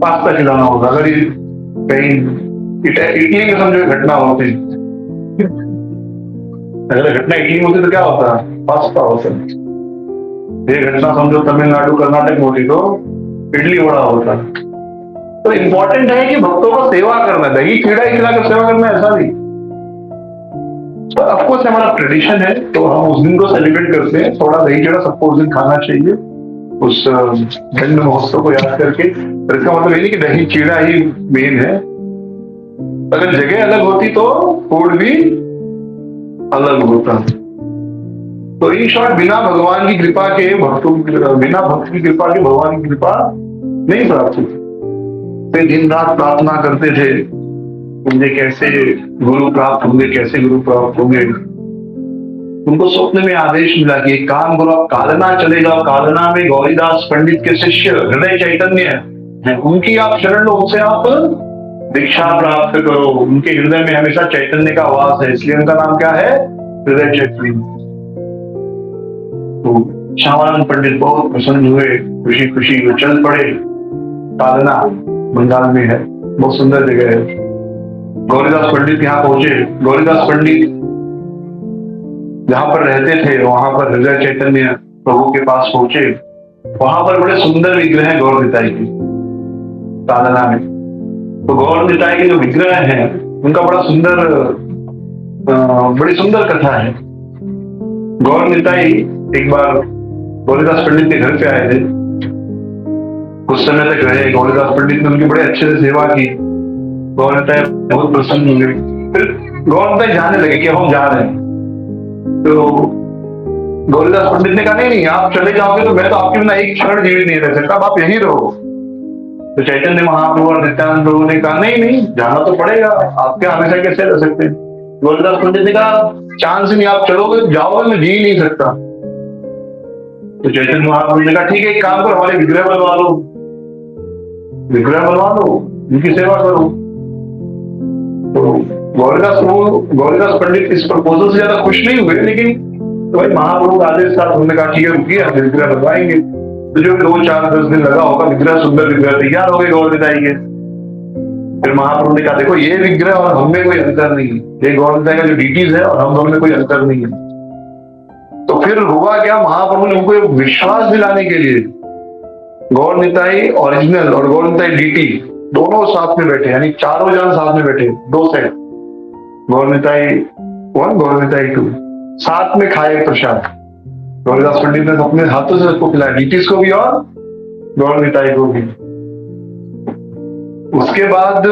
पास्ता खिलाना होगा। अगर ये कहीं इटली में समझो घटना होती, अगर घटना इटली में होती तो क्या होता? पास्ता होता। ये घटना समझो तमिलनाडु कर्नाटक में होती तो इडली वड़ा होता। तो इंपॉर्टेंट है कि भक्तों को सेवा करना, दही चीड़ा ही खिलाकर सेवा करना, ऐसा नहीं। तो ऑफकोर्स हमारा ट्रेडिशन है, तो हम उस दिन को सेलिब्रेट करते हैं। थोड़ा दही चीड़ा सबको उस दिन खाना चाहिए, उस दंड महोत्सव को याद करके। तो इसका मतलब ये नहीं कि दही चीड़ा ही मेन है, अगर जगह अलग होती तो फूड भी अलग होता। तो इन शॉर्ट, बिना भगवान की कृपा के भक्तों, बिना भक्त की कृपा के भगवान की कृपा नहीं प्राप्त होती। वे दिन रात प्रार्थना करते थे, मुझे कैसे गुरु प्राप्त होंगे, कैसे गुरु प्राप्त होंगे। उनको स्वप्न में आदेश मिला कि एक काम करो, आप कालना चले जाओ, कालना में गौरीदास पंडित के शिष्य हृदय चैतन्य है, उनकी आप शरण लो, उनसे आप दीक्षा प्राप्त करो। उनके हृदय में हमेशा चैतन्य का वास है, इसलिए उनका नाम क्या है? हृदय चैतन्य। तो श्यामानंद पंडित बहुत प्रसन्न हुए, खुशी खुशी वो चल पड़े। कालना बंगाल में है, बहुत सुंदर जगह है। गौरीदास पंडित यहाँ पहुंचे। गौरीदास पंडित जहां पर रहते थे वहां पर हृदय चैतन्य प्रभु के पास पहुंचे। वहां पर बड़े सुंदर विग्रह है गौर निताई की, कालना में। तो गौर निताई के जो विग्रह हैं उनका बड़ा सुंदर, बड़ी सुंदर कथा है। गौर निताई एक बार गौरीदास पंडित के घर पे आए थे, कुछ समय तक रहे। गौरीदास पंडित ने उनकी बड़े अच्छे से सेवा की। गौर निताई बहुत प्रसन्न हुए। फिर गौर निताई जाने लगे कि हम जा रहे हैं। तो गौरीदास पंडित ने कहा नहीं नहीं, आप चले जाओगे तो मैं तो आपके बिना एक क्षण जीवित नहीं रह सकता, आप यहीं रहो। तो चैतन्य महाप्रभु और नित्यानंद प्रभु ने कहा नहीं नहीं, जाना तो पड़ेगा, आपके हमेशा कैसे रह सकते हैं। गौरीदास पंडित ने कहा चांस नहीं, आप चलोगे जाओगे, मैं जी नहीं सकता। तो चैतन्य महाप्रभु ने कहा ठीक है, एक काम करो, हमारे विग्रह बनवा लो, विग्रह बनवा लो, उनकी सेवा करो। तो गौरीदास पंडित इस प्रपोजल से ज्यादा खुश नहीं हुए, लेकिन तो भाई महाप्रभु का आदेश था, उन्होंने कहा ठीक है रुकिए, हम विग्रह बनवाएंगे। तो जो 2-4-10 दिन लगा होगा, विग्रह, सुंदर विग्रह तैयार हो गए गौरनिताई के। फिर महाप्रभु ने कहा देखो ये विग्रह और हम में कोई अंतर नहीं है, ये गौरनिताई का जो डीटीज है और हम दोनों में कोई अंतर नहीं है। तो फिर हुआ क्या, महाप्रभु ने उनको विश्वास दिलाने के लिए गौरनिताई ओरिजिनल और गौरनिताई डीटी दोनों साथ में बैठे, यानी चारों जन साथ में बैठे, 2 सेट, गौरनिताई 1, गौरनिताई 2, साथ में खाए प्रसाद। गौरीदास पंडित ने अपने हाथों से सबको खिलाया, डीटीज को भी और गौरनिताई को भी। उसके बाद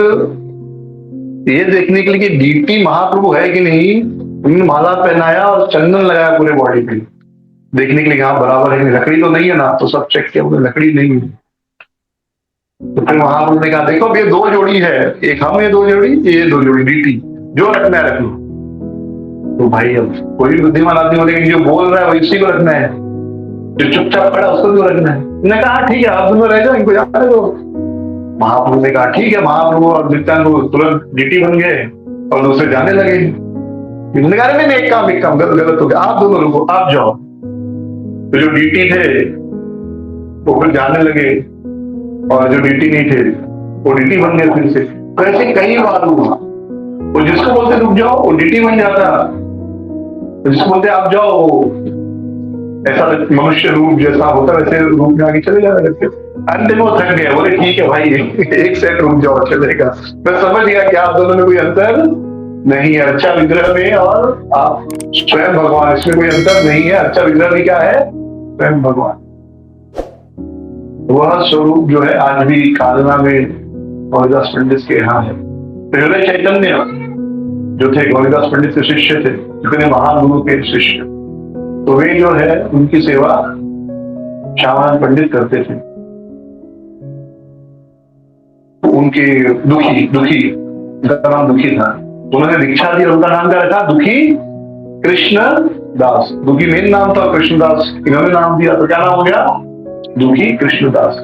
ये देखने के लिए कि डीटी महाप्रभु है कि नहीं, उन्होंने माला पहनाया और चंदन लगाया पूरे बॉडी पे, देखने के लिए हाँ बराबर है, लकड़ी तो नहीं है ना, तो सब चेक किया, उन्हें लकड़ी नहीं है। तो फिर महाप्रभु ने कहा देखो ये 2 जोड़ी है, एक हम, ये 2 जोड़ी, ये 2 जोड़ी डीटी, जो रखना है रख लो। तो भाई अब कोई भी बुद्धिमान आदमी बोलेगा जो बोल रहा है वो इसी को रखना है, जो चुपचाप पड़ा उसको क्यों रखना है। उन्होंने कहा ठीक है आप दोनों रह जाओ, इनको जाने दो। महाप्रभु ने कहा ठीक है, महाप्रभु और नित्यानंद तुरंत डीटी बन गए और दूसरे जाने लगे। उन्होंने कहा नहीं, एक काम गलत हो गया, आप दोनों रुको, आप जाओ। तो जो डीटी थे वो फिर जाने लगे और जो डीटी नहीं थे वो डीटी बन गए फिर से। तो ऐसे कई बार हुआ, वो जिसको बोलते रुक जाओ वो डीटी बन जाता, जिसको बोलते आप जाओ ऐसा मनुष्य रूप जैसा होता वैसे रूप में आगे चले जाने लगते। अंत में वो थक गए, बोले ठीक है भाई एक सेट रुक जाओ चलेगा। मैं समझ गया कि आप दोनों में कोई अंतर नहीं है, अच्छा विग्रह में और आप स्वयं भगवान, इसमें कोई अंतर नहीं है। अच्छा विग्रह भी क्या है, स्वयं भगवान। वह स्वरूप जो है आज भी कालना में गौरीदास पंडित के यहाँ है। हृदय चैतन्य जो थे गौरीदास पंडित के शिष्य थे, जितने महान गुरु के शिष्य, तो वे जो है उनकी सेवा श्यामानंद पंडित करते थे। उनके दुखी उनका नाम दुखी था, उन्होंने दीक्षा दी, उनका नाम क्या रखा, दुखी कृष्ण दास। दुखी मेन नाम था, कृष्णदास इन्होंने नाम दिया, तो क्या नाम हो गया, दुखी कृष्णदास।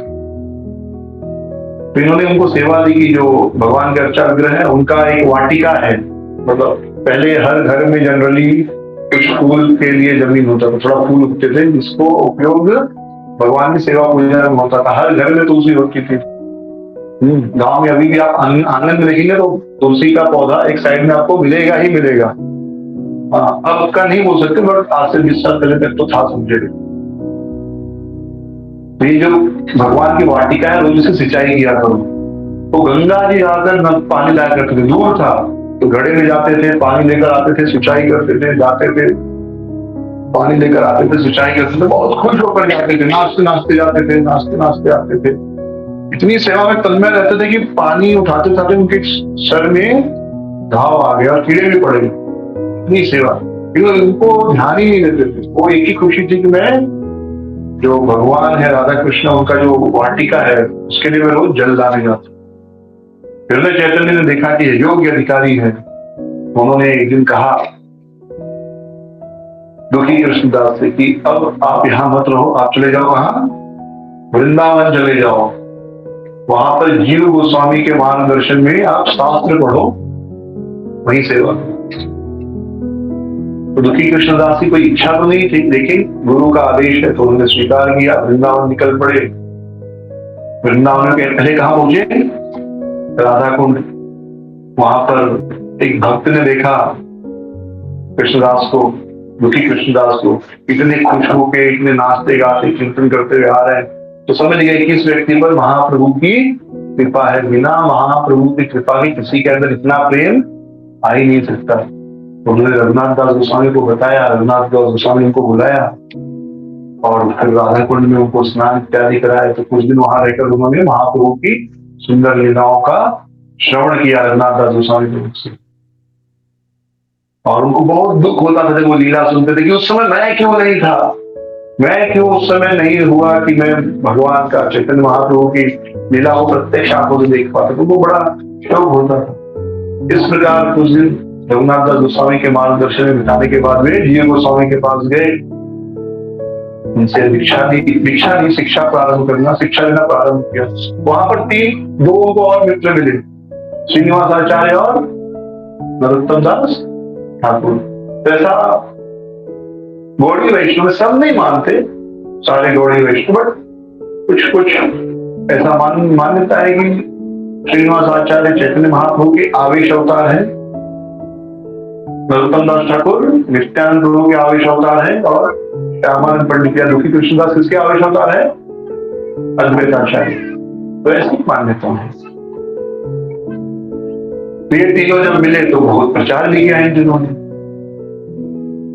तो इन्होंने उनको सेवा दी कि जो भगवान के अर्चा विग्रह है उनका एक वाटिका है, मतलब पहले हर घर में जनरली कुछ फूल के लिए जमीन होता था, थोड़ा फूल उगते थे, जिसको उपयोग भगवान की सेवा पूजा में होता था। हर घर में तुलसी होती थी। गांव में अभी भी आप आंगन में देखेंगे तो तुलसी का पौधा एक साइड में आपको मिलेगा ही मिलेगा। हाँ, अब का नहीं बोल सकते, बट आज से 20 साल पहले तक तो था, समझे। ये जो भगवान की वाटिका है रोज से सिंचाई किया करो। तो गंगा जी आकर पानी लाया करते थे, दूर था तो घड़े में जाते थे, पानी लेकर आते थे, सिंचाई करते थे, जाते थे, पानी लेकर आते थे, सिंचाई करते थे, बहुत खुश होकर जाते थे, नाचते नाचते जाते थे, नाचते नाचते आते थे। इतनी सेवा में तन्मय रहते थे कि पानी उठाते उठाते उनके सर में घाव आ गया और कीड़े भी पड़ गए, इतनी सेवा। क्योंकि उनको ध्यान ही नहीं देते थे, वो एक ही खुशी थी कि मैं जो भगवान है राधा कृष्ण उनका जो वाटिका है उसके लिए मैं रोज जल डालने जाता। हृदय चैतन्य ने देखा कि योग्य अधिकारी है, उन्होंने एक दिन कहा दुखी कृष्णदास से कि अब आप यहाँ मत रहो, आप चले जाओ कहाँ, वृंदावन चले जाओ, वहां पर जीव गोस्वामी के मार्गदर्शन में आप शास्त्र पढ़ो, वहीं सेवा करो। तो दुखी कृष्णदास की कोई इच्छा तो नहीं थी, लेकिन गुरु का आदेश है तो उन्होंने स्वीकार किया, वृंदावन निकल पड़े। वृंदावन के पहले कहाँ पहुंचे, राधा कुंड। वहां पर एक भक्त ने देखा कृष्णदास को, दुखी कृष्णदास को, इतने खुश होके, इतने नाचते गाते कीर्तन करते हुए आ रहे हैं, तो समझ गए कि इस व्यक्ति पर महाप्रभु की कृपा है। बिना महाप्रभु की कृपा के किसी के अंदर इतना प्रेम आ ही नहीं सकता। उन्होंने रघुनाथ दास गोस्वामी को बताया, रघुनाथ दास गोस्वामी उनको बुलाया और फिर राधा कुंड में उनको स्नान इत्यादि कराया। तो कुछ दिन वहां रहकर उन्होंने महाप्रभु की सुंदर लीलाओं का श्रवण किया रघुनाथ दास गोस्वामी के मुख से। और उनको बहुत दुख होता था जब वो लीला सुनते थे कि उस समय मैं क्यों नहीं था, मैं क्यों उस समय नहीं हुआ कि मैं भगवान का, चैतन्य महाप्रभु की लीला को प्रत्यक्ष आंखों से देख पाता। तो वो बड़ा शौक होता था। इस प्रकार कुछ दिन रघुनाथ दास गोस्वामी के मार्गदर्शन में बिताने के बाद वे जीव गोस्वामी के पास गए। उनसे भिक्षा ली, शिक्षा प्रारंभ करना, शिक्षा लेना प्रारंभ किया। वहां पर दो को और मित्र मिले, श्रीनिवास आचार्य और नरोत्तम दास ठाकुर। तो ऐसा गौड़ी वैष्णव सब नहीं मानते, सारे गौड़ी वैष्णव, बट कुछ ऐसा मान्यता है कि श्रीनिवास आचार्य चैतन्य महाप्रभु के आवेश अवतार है, नरोत्तम दास ठाकुर नित्यानंद प्रभु के आवेश अवतार है, और श्यामानंद पंडित या दुखी कृष्णदास किसके आवेश अवतार है? अद्वैताचार्य। तो ऐसी मान्यता है। ये तीनों जब मिले तो बहुत प्रचार भी किया है जिन्होंने।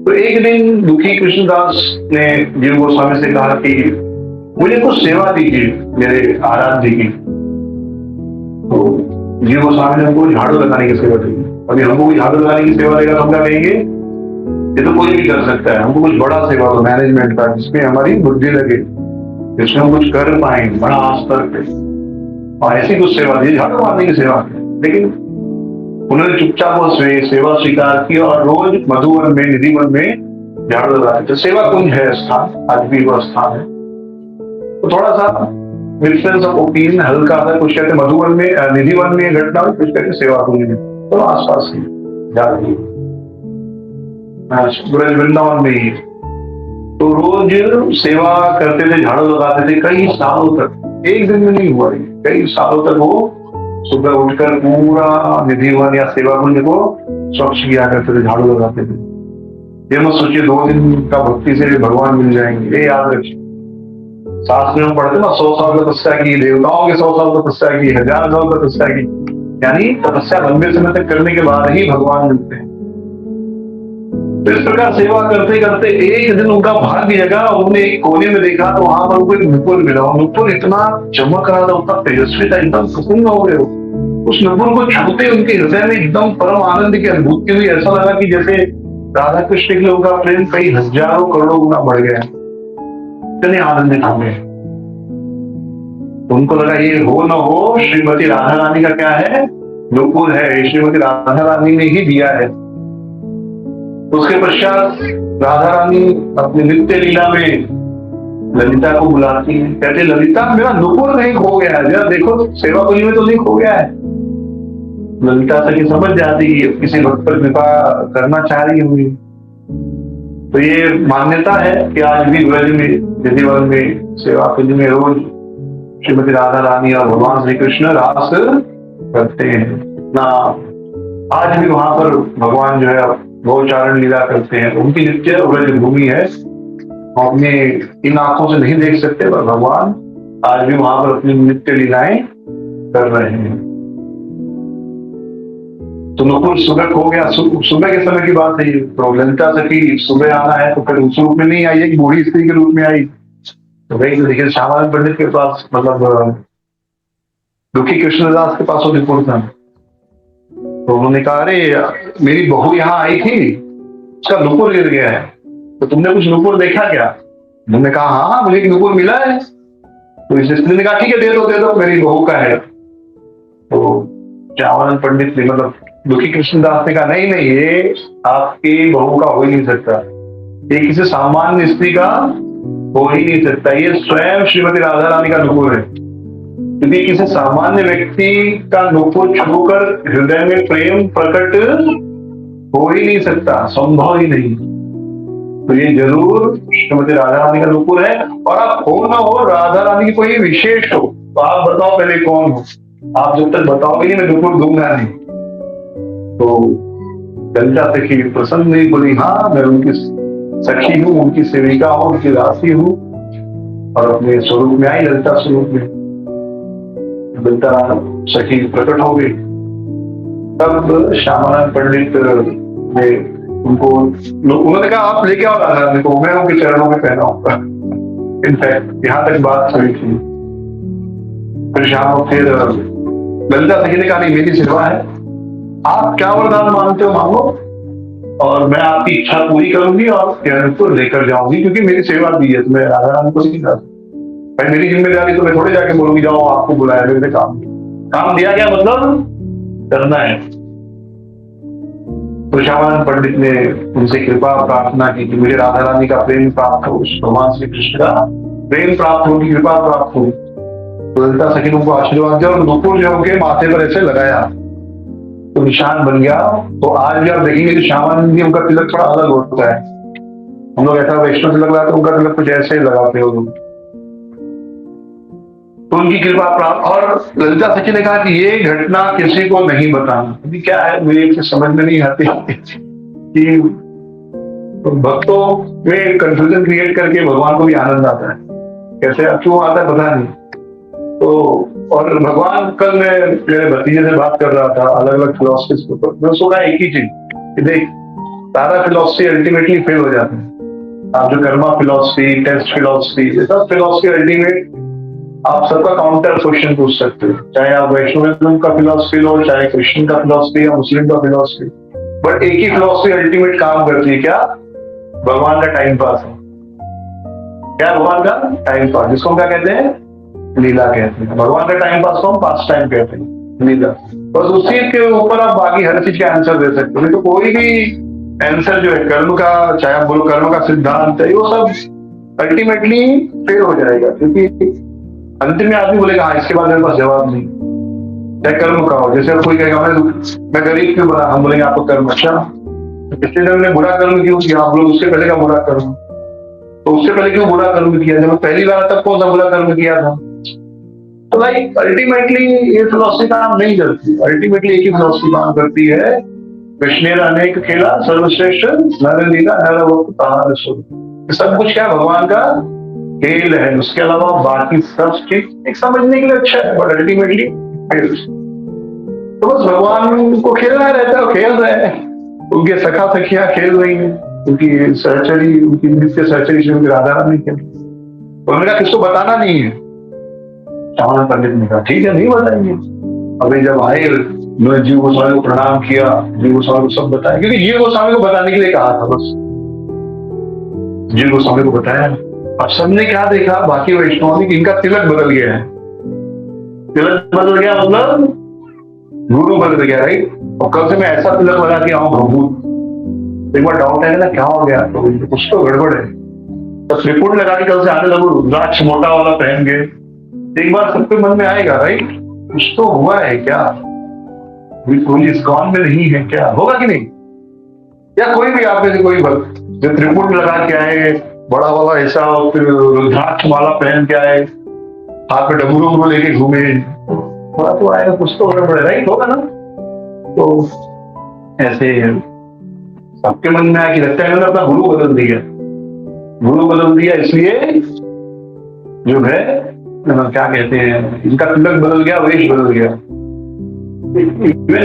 तो एक दिन दुखी कृष्णदास ने जीव गोस्वामी से कहा कि मुझे कुछ सेवा दीजिए मेरे आराध्य की। तो जीव गोस्वामी ने हमको झाड़ू लगाने की सेवा दी। अभी हमको कोई झाड़ू लगाने की सेवा देगा तो हम क्या कहेंगे, ये तो कोई भी कर सकता है, हमको कुछ बड़ा सेवा दो मैनेजमेंट का, जिसमें हमारी बुद्धि लगे, जिसमें हम कुछ कर पाए बड़ा स्तर पे, और ऐसी कुछ सेवा दी, झाड़ू मारने की सेवा। लेकिन उन्होंने चुपचाप वो सेवा स्वीकार की और रोज मधुवन में, निधिवन में झाड़ू लगाते। तो सेवा कुंज है स्थान, आज भी वो स्थान है। तो थोड़ा सा डिफरेंस ऑफ ओपिनियन हल्का सा, कुछ कहते मधुवन में, निधिवन में घटना हुई, कुछ कहते सेवा कुंज में, तो आसपास ही जाती वृंदावन में ही। तो रोज सेवा करते थे, झाड़ू लगाते थे कई सालों तक, एक दिन में नहीं हुआ, कई सालों तक वो सुबह उठकर पूरा निधिवन या सेवा कुंज को स्वच्छ किया करते थे, झाड़ू लगाते थे। ये मत सोचिए 2 दिन का भक्ति से भगवान मिल जाएंगे, ये याद रखिए। शास्त्र में पढ़ते ना 100 साल तपस्या की, देवताओं के 100 साल तपस्या की, 1000 साल तपस्या की, यानी तपस्या लंबे समय तक करने के बाद ही भगवान मिलते हैं। तो इस प्रकार सेवा करते करते एक दिन उनका भाग्य जगा, उन्होंने एक कोने में देखा तो वहां पर उनको एक नुपुर मिला। नुपुर इतना चमक रहा था, उतना तेजस्वी था, एकदम प्रसन्न हो गए। उस नुपुर को छूते उनके हृदय में एकदम परम आनंद की अनुभूति हुई। ऐसा लगा कि जैसे राधा कृष्ण के लिए उनका प्रेम कई हजारों करोड़ों गुना बढ़ गया, इतने आनंदित हो गए। उनको लगा ये हो न हो श्रीमती राधा रानी का क्या है, नुपुर है, श्रीमती राधा रानी ने ही दिया है। उसके पश्चात राधा रानी अपनी नित्य लीला में ललिता को बुलाती है, कहते ललिता मेरा नुपुर नहीं खो गया है, जरा देखो सेवा कुंज में तो नहीं खो गया है। ललिता सखी समझ जाती है किसी भक्त पर कृपा करना चाह रही होगी। तो ये मान्यता है कि आज भी ब्रज में, निधिवन में, सेवा कुंज में रोज श्रीमती राधा रानी और भगवान श्री कृष्ण रास करते हैं ना। आज भी वहां पर भगवान जो है गौचारण लीला करते हैं, उनकी नित्य व्रज भूमि है। अपने इन आंखों से नहीं देख सकते, पर भगवान आज भी वहां पर अपनी नित्य लीलाएं कर रहे हैं। तो नुपुर सुबह हो गया, सुबह के समय की बात है। तो ललिता सखी सुबह आना है तो फिर उस रूप में नहीं आई है कि बूढ़ी स्त्री के रूप में आई। तो भाई देखिए श्यामानंद पंडित के पास, मतलब दुखी कृष्णदास के पास वो नुपुर था। तो उन्होंने कहा अरे मेरी बहू यहाँ आई थी, उसका नुपुर गिर गया है, तो तुमने कुछ नुपुर देखा क्या? उन्होंने कहा हाँ मुझे एक नुपुर मिला है। तो इस स्त्री ने कहा ठीक है दे दो मेरी बहू का है। तो श्यामानंद पंडित ने, मतलब दुखी कृष्णदास ने कहा नहीं ये आपकी बहू का हो ही नहीं सकता, ये किसी सामान्य स्त्री का हो ही नहीं सकता, ये स्वयं श्रीमती राधा रानी का नुपुर है। क्योंकि किसी सामान्य व्यक्ति का नुपुर छूकर हृदय में प्रेम प्रकट हो ही नहीं सकता, संभव ही नहीं। तो ये जरूर श्रीमती राधा रानी का नुपुर है। और आप हो ना हो राधा रानी की कोई विशेष हो तो आप बताओ पहले कौन हो। आप जब तक बताओगे नहीं मैं नुपुर दूंगा नहीं। तो ललिता सखी प्रसन्न नहीं, बोली हाँ मैं उनकी सखी हूँ, उनकी सेविका हूँ, उनकी दासी हूँ। और अपने स्वरूप में आई, ललिता स्वरूप में। ललिता सखी प्रकट हो गई। तब श्यामानंद पंडित ने उनको, उन्होंने कहा आप लेके आओ राधा रानी को, मैं उनके चरणों में पहनाऊंगा। इनफैक्ट यहाँ तक बात हुई थी। फिर ललिता सखी ने कहा नहीं मेरी सेवा है, आप क्या वरदान मांगते हो मांगो और मैं आपकी इच्छा पूरी करूंगी और नुपुर लेकर जाऊंगी, क्योंकि मेरी सेवा दी है तो मैं राधा रानी को नहीं कर भाई, मेरी जिम्मेदारी तो मैं थोड़े जाके बोलूंगी जाओ आपको बुलाया, मेरे काम दिया गया मतलब करना है। तो श्यामानंद पंडित ने उनसे कृपा प्रार्थना की कि मुझे राधा रानी का प्रेम प्राप्त हो, भगवान श्री कृष्ण का प्रेम प्राप्त हो, कृपा प्राप्त हो। तो ललिता सखी ने उनको आशीर्वाद दिया और नुपुर जो उनके माथे पर ऐसे लगाया तो निशान बन गया। तो आज भी आप देखेंगे कि श्यामानंद जी उनका तिलक थोड़ा अलग होता है। हम लोग ऐसा वैष्णव तिलक लगाते, उनका तिलक कुछ ऐसे ही लगाते हो। तो उनकी कृपा प्राप्त। और ललिता सखी ने कहा कि ये घटना किसी को नहीं बताना। अभी क्या है, मुझे समझ में नहीं आती कि भक्तों में कंफ्यूजन क्रिएट करके भगवान को भी आनंद आता है, कैसे क्यों आता है पता नहीं। तो और भगवान, कल मैं मेरे भतीजे से बात कर रहा था अलग अलग फिलोसफीज के ऊपर, मैं उसको कहा एक ही चीज कि देख, सारा फिलोसफी अल्टीमेटली फेल हो जाता है। आप जो कर्मा फिलोसफी, टेस्ट फिलोसफी, ये सब फिलोसफी अल्टीमेट आप सबका काउंटर क्वेश्चन पूछ सकते हो, चाहे आप वैष्णविज्म का फिलोसफी लो, चाहे क्रिश्चियन का फिलोसफी या मुस्लिम का फिलोसफी, बट एक ही फिलोसफी अल्टीमेट काम करती है, क्या? भगवान का टाइम पास है। क्या भगवान का टाइम पास, जिसको क्या कहते हैं? लीला कहते हैं। भगवान का टाइम पास को हम पास टाइम कहते हैं, लीला। बस उसी के ऊपर आप बाकी हर चीज का आंसर दे सकते हो। नहीं तो कोई भी आंसर जो है कर्म का, चाहे आप बोलो कर्म का सिद्धांत है, वो सब अल्टीमेटली फेल हो जाएगा, क्योंकि अंतिम में आदमी बोलेगा हाँ इसके बाद मेरे पास जवाब नहीं। चाहे कर्म का हो, जैसे कोई कहेगा मैं गरीब क्यों बना, हम बोलेंगे आपको कर्म अच्छा, पिछले जन्म ने बुरा कर्म क्यों किया, आप लोग उससे पहले का बुरा कर्म, तो उससे पहले क्यों बुरा कर्म किया, जब पहली बार तब कौन सा बुरा कर्म किया था। तो लाइक अल्टीमेटली ये फिलोसफी काम नहीं करती। अल्टीमेटली एक ही फिलोसफी काम करती है, कृष्ण अनेक खेला सर्वश्रेष्ठ नर लीला नर वक्त तार स्वरूप। सब कुछ क्या भगवान का खेल है, उसके अलावा बाकी सब चीज एक समझने के लिए अच्छा है, बट अल्टीमेटली तो बस भगवान को खेलना रहता है, खेल रहे हैं। उनके सखा सखियां खेल रही हैं, उनकी सहचरी, उनकी नित्य सहचरी से उनकी राधा रानी खेल। तो उन्होंने कहा किसको बताना नहीं है। श्यामानंद पंडित ने कहा ठीक है नहीं बताएंगे। अभी जब आए उन्होंने जीव गोस्वामी को प्रणाम किया, जीव गोस्वामी को सब बताया, क्योंकि जीव गोस्वामी को बताने के लिए कहा था, बस जीव गोस्वामी को बताया। अब सबने क्या देखा, बाकी वैष्णव ने, इनका तिलक बदल गया है। तिलक बदल गया मतलब गुरु बदल गया, राइट। और कल से मैं ऐसा तिलक लगा के आऊं प्रभु, एक बार डाउट है ना क्या हो गया, तो कुछ तो गड़बड़ है। तो त्रिपुट लगा के कल से आने लगो, रुद्राक्ष मोटा वाला पहन के, एक बार सबके मन में आएगा राइट, कुछ तो हुआ है क्या, कोई इस्कॉन में नहीं है क्या, होगा कि नहीं। या कोई भी आप में से कोई भक्त जो त्रिपुट लगा के आए, बड़ा वाला ऐसा, फिर रुद्राक्ष माला पहन के आए, हाथ में डमरू को लेके घूमे, थोड़ा तो आएगा, कुछ तो गड़बड़ है राइट, होगा ना। तो ऐसे सबके मन में आया कि लगता है अपना गुरु बदल दिया, गुरु बदल दिया, इसलिए जो है क्या कहते हैं, इनका तिलक बदल गया, वेश बदल गया।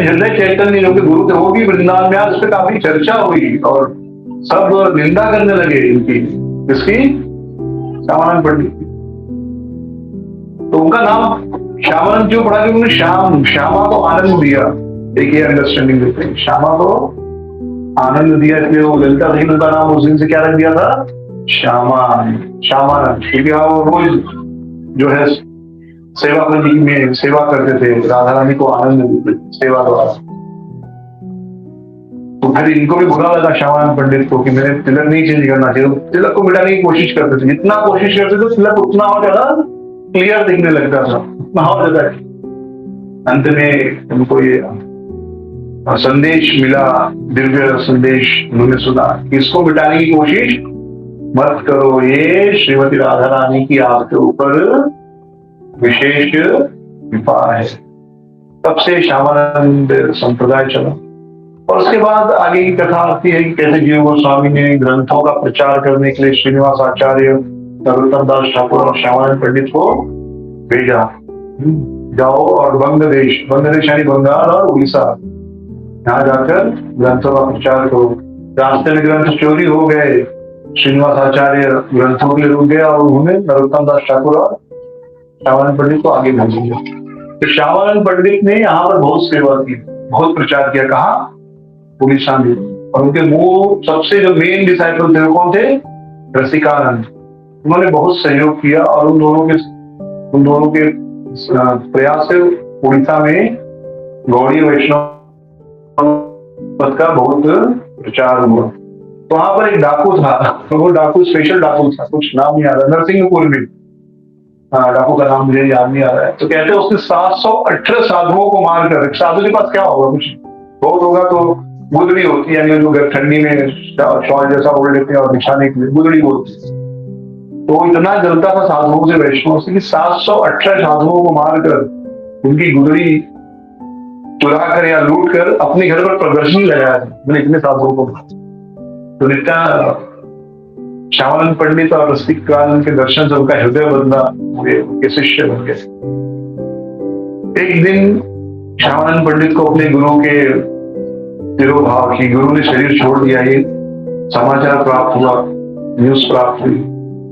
हृदय चैतन्य जो कि गुरु थे, वो भी वृंदावन में आज उस पर काफी चर्चा हुई और सब निंदा करने लगे इनकी, इसकी श्यामानंद पंडित। तो उनका नाम श्यामानंद क्यों पड़ा, क्योंकि उन्होंने श्यामा को आनंद दिया। एक ये अंडरस्टैंडिंग देते हैं, श्यामा को आनंद दिया, इसलिए वो ललिता सखी उनका नाम उस दिन से क्या रख दिया था, श्यामानंद। क्योंकि वो रोज जो है सेवा करने में सेवा करते थे, राधा रानी को आनंद देते सेवा द्वारा। तो फिर इनको भी बुरा लगा श्यामानंद पंडित को कि मैंने तिलक नहीं चेंज करना चाहिए। तिलक को मिटाने की कोशिश करते थे, जितना कोशिश करते थे तिलक उतना और ज्यादा क्लियर दिखने लगता था, उतना और ज्यादा। अंत में उनको ये संदेश मिला, दिव्य संदेश उन्होंने सुना, इसको मिटाने की कोशिश मत करो, ये श्रीमती राधा रानी की आपके ऊपर विशेष कृपा है। तब से श्यामानंद संप्रदाय चला। और उसके बाद आगे की कथा आती है कि कैसे जीव गोस्वामी ने ग्रंथों का प्रचार करने के लिए श्रीनिवास आचार्य, नरोत्तम दास ठाकुर और श्यामानंद पंडित को भेजा, जाओ और बंगदेश यानी बंगाल और उड़ीसा, यहाँ जाकर ग्रंथों का प्रचार करो। रास्ते में ग्रंथ चोरी हो गए, श्रीनिवास आचार्य ग्रंथों के लिए रुक गया और उन्होंने नरोत्तम दास ठाकुर और श्यामानंद पंडित को आगे भेज दिया। तो श्यामानंद पंडित ने यहाँ पर बहुत सेवा की, बहुत प्रचार किया। कहा? उड़ीसा में। और उनके वो सबसे जो मेन डिसाइपल थे वो कौन थे? रसिकानंद। उन्होंने बहुत सहयोग किया और उन दोनों के प्रयास से उड़ीसा में गौड़ी वैष्णव पद का बहुत प्रचार हुआ। तो वहां पर एक डाकू था, तो वो डाकू स्पेशल डाकू था, कुछ नाम नहीं आ रहा, नरसिंहपुर में। हाँ, डाकू का नाम मुझे याद नहीं आ रहा है। तो कहते हैं उसने 718 साधुओं को मारकर, साधु के पास क्या होगा, कुछ बहुत होगा तो गुदड़ी होती है, यानी जो ठंडी में शॉल जैसा ओढ़ लेते हैं और बिछाने के लिए गुदड़ी बोलते हैं। तो इतना जलता था साधुओं से, वैष्णव से, कि 718 साधुओं को मारकर उनकी गुदड़ी चुरा कर या लूट कर अपने घर पर प्रदर्शनी लगाया था। मैंने इतने साधुओं को। तो नित्या श्यामानंद पंडित और रसिक काल के दर्शन से उनका हृदय बदला, उनके शिष्य बन गए। एक दिन श्यामानंद पंडित को अपने गुरु के तिरोभाव की, गुरु ने शरीर छोड़ दिया, ये समाचार प्राप्त हुआ, न्यूज प्राप्त हुई।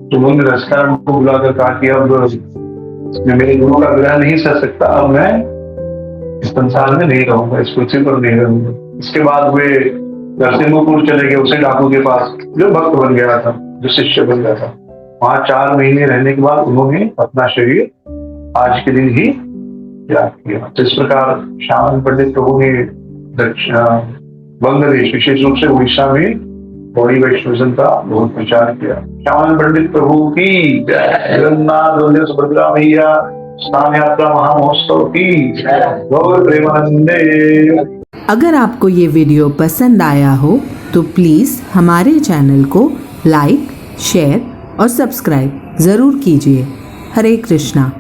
तो उन्होंने रसिकानंद को बुलाकर कहा कि अब मेरे गुरु का विरह नहीं सह सकता, अब मैं इस संसार में नहीं रहूंगा, इस पृथ्वी पर नहीं रहूंगा। इसके बाद वे नरसिंहपुर चले गए, उसे डाकू के पास, जो भक्त बन गया था, जो शिष्य बन गया था। वहां 4 महीने रहने के बाद उन्होंने अपना शरीर आज के दिन ही त्याग किया। तो इस प्रकार श्यामानंद पंडित प्रभु ने बांग्लादेश, विशेष रूप से उड़ीसा में गौड़ी वैष्णविज्म का बहुत प्रचार किया। श्यामानंद पंडित प्रभु की जय। जगन्नाथ बलदेव सुभद्रा मैया स्नान यात्रा महामहोत्सव की जय। गौर प्रेमानंदे। अगर आपको ये वीडियो पसंद आया हो तो प्लीज़ हमारे चैनल को लाइक, शेयर और सब्सक्राइब ज़रूर कीजिए। हरे कृष्णा।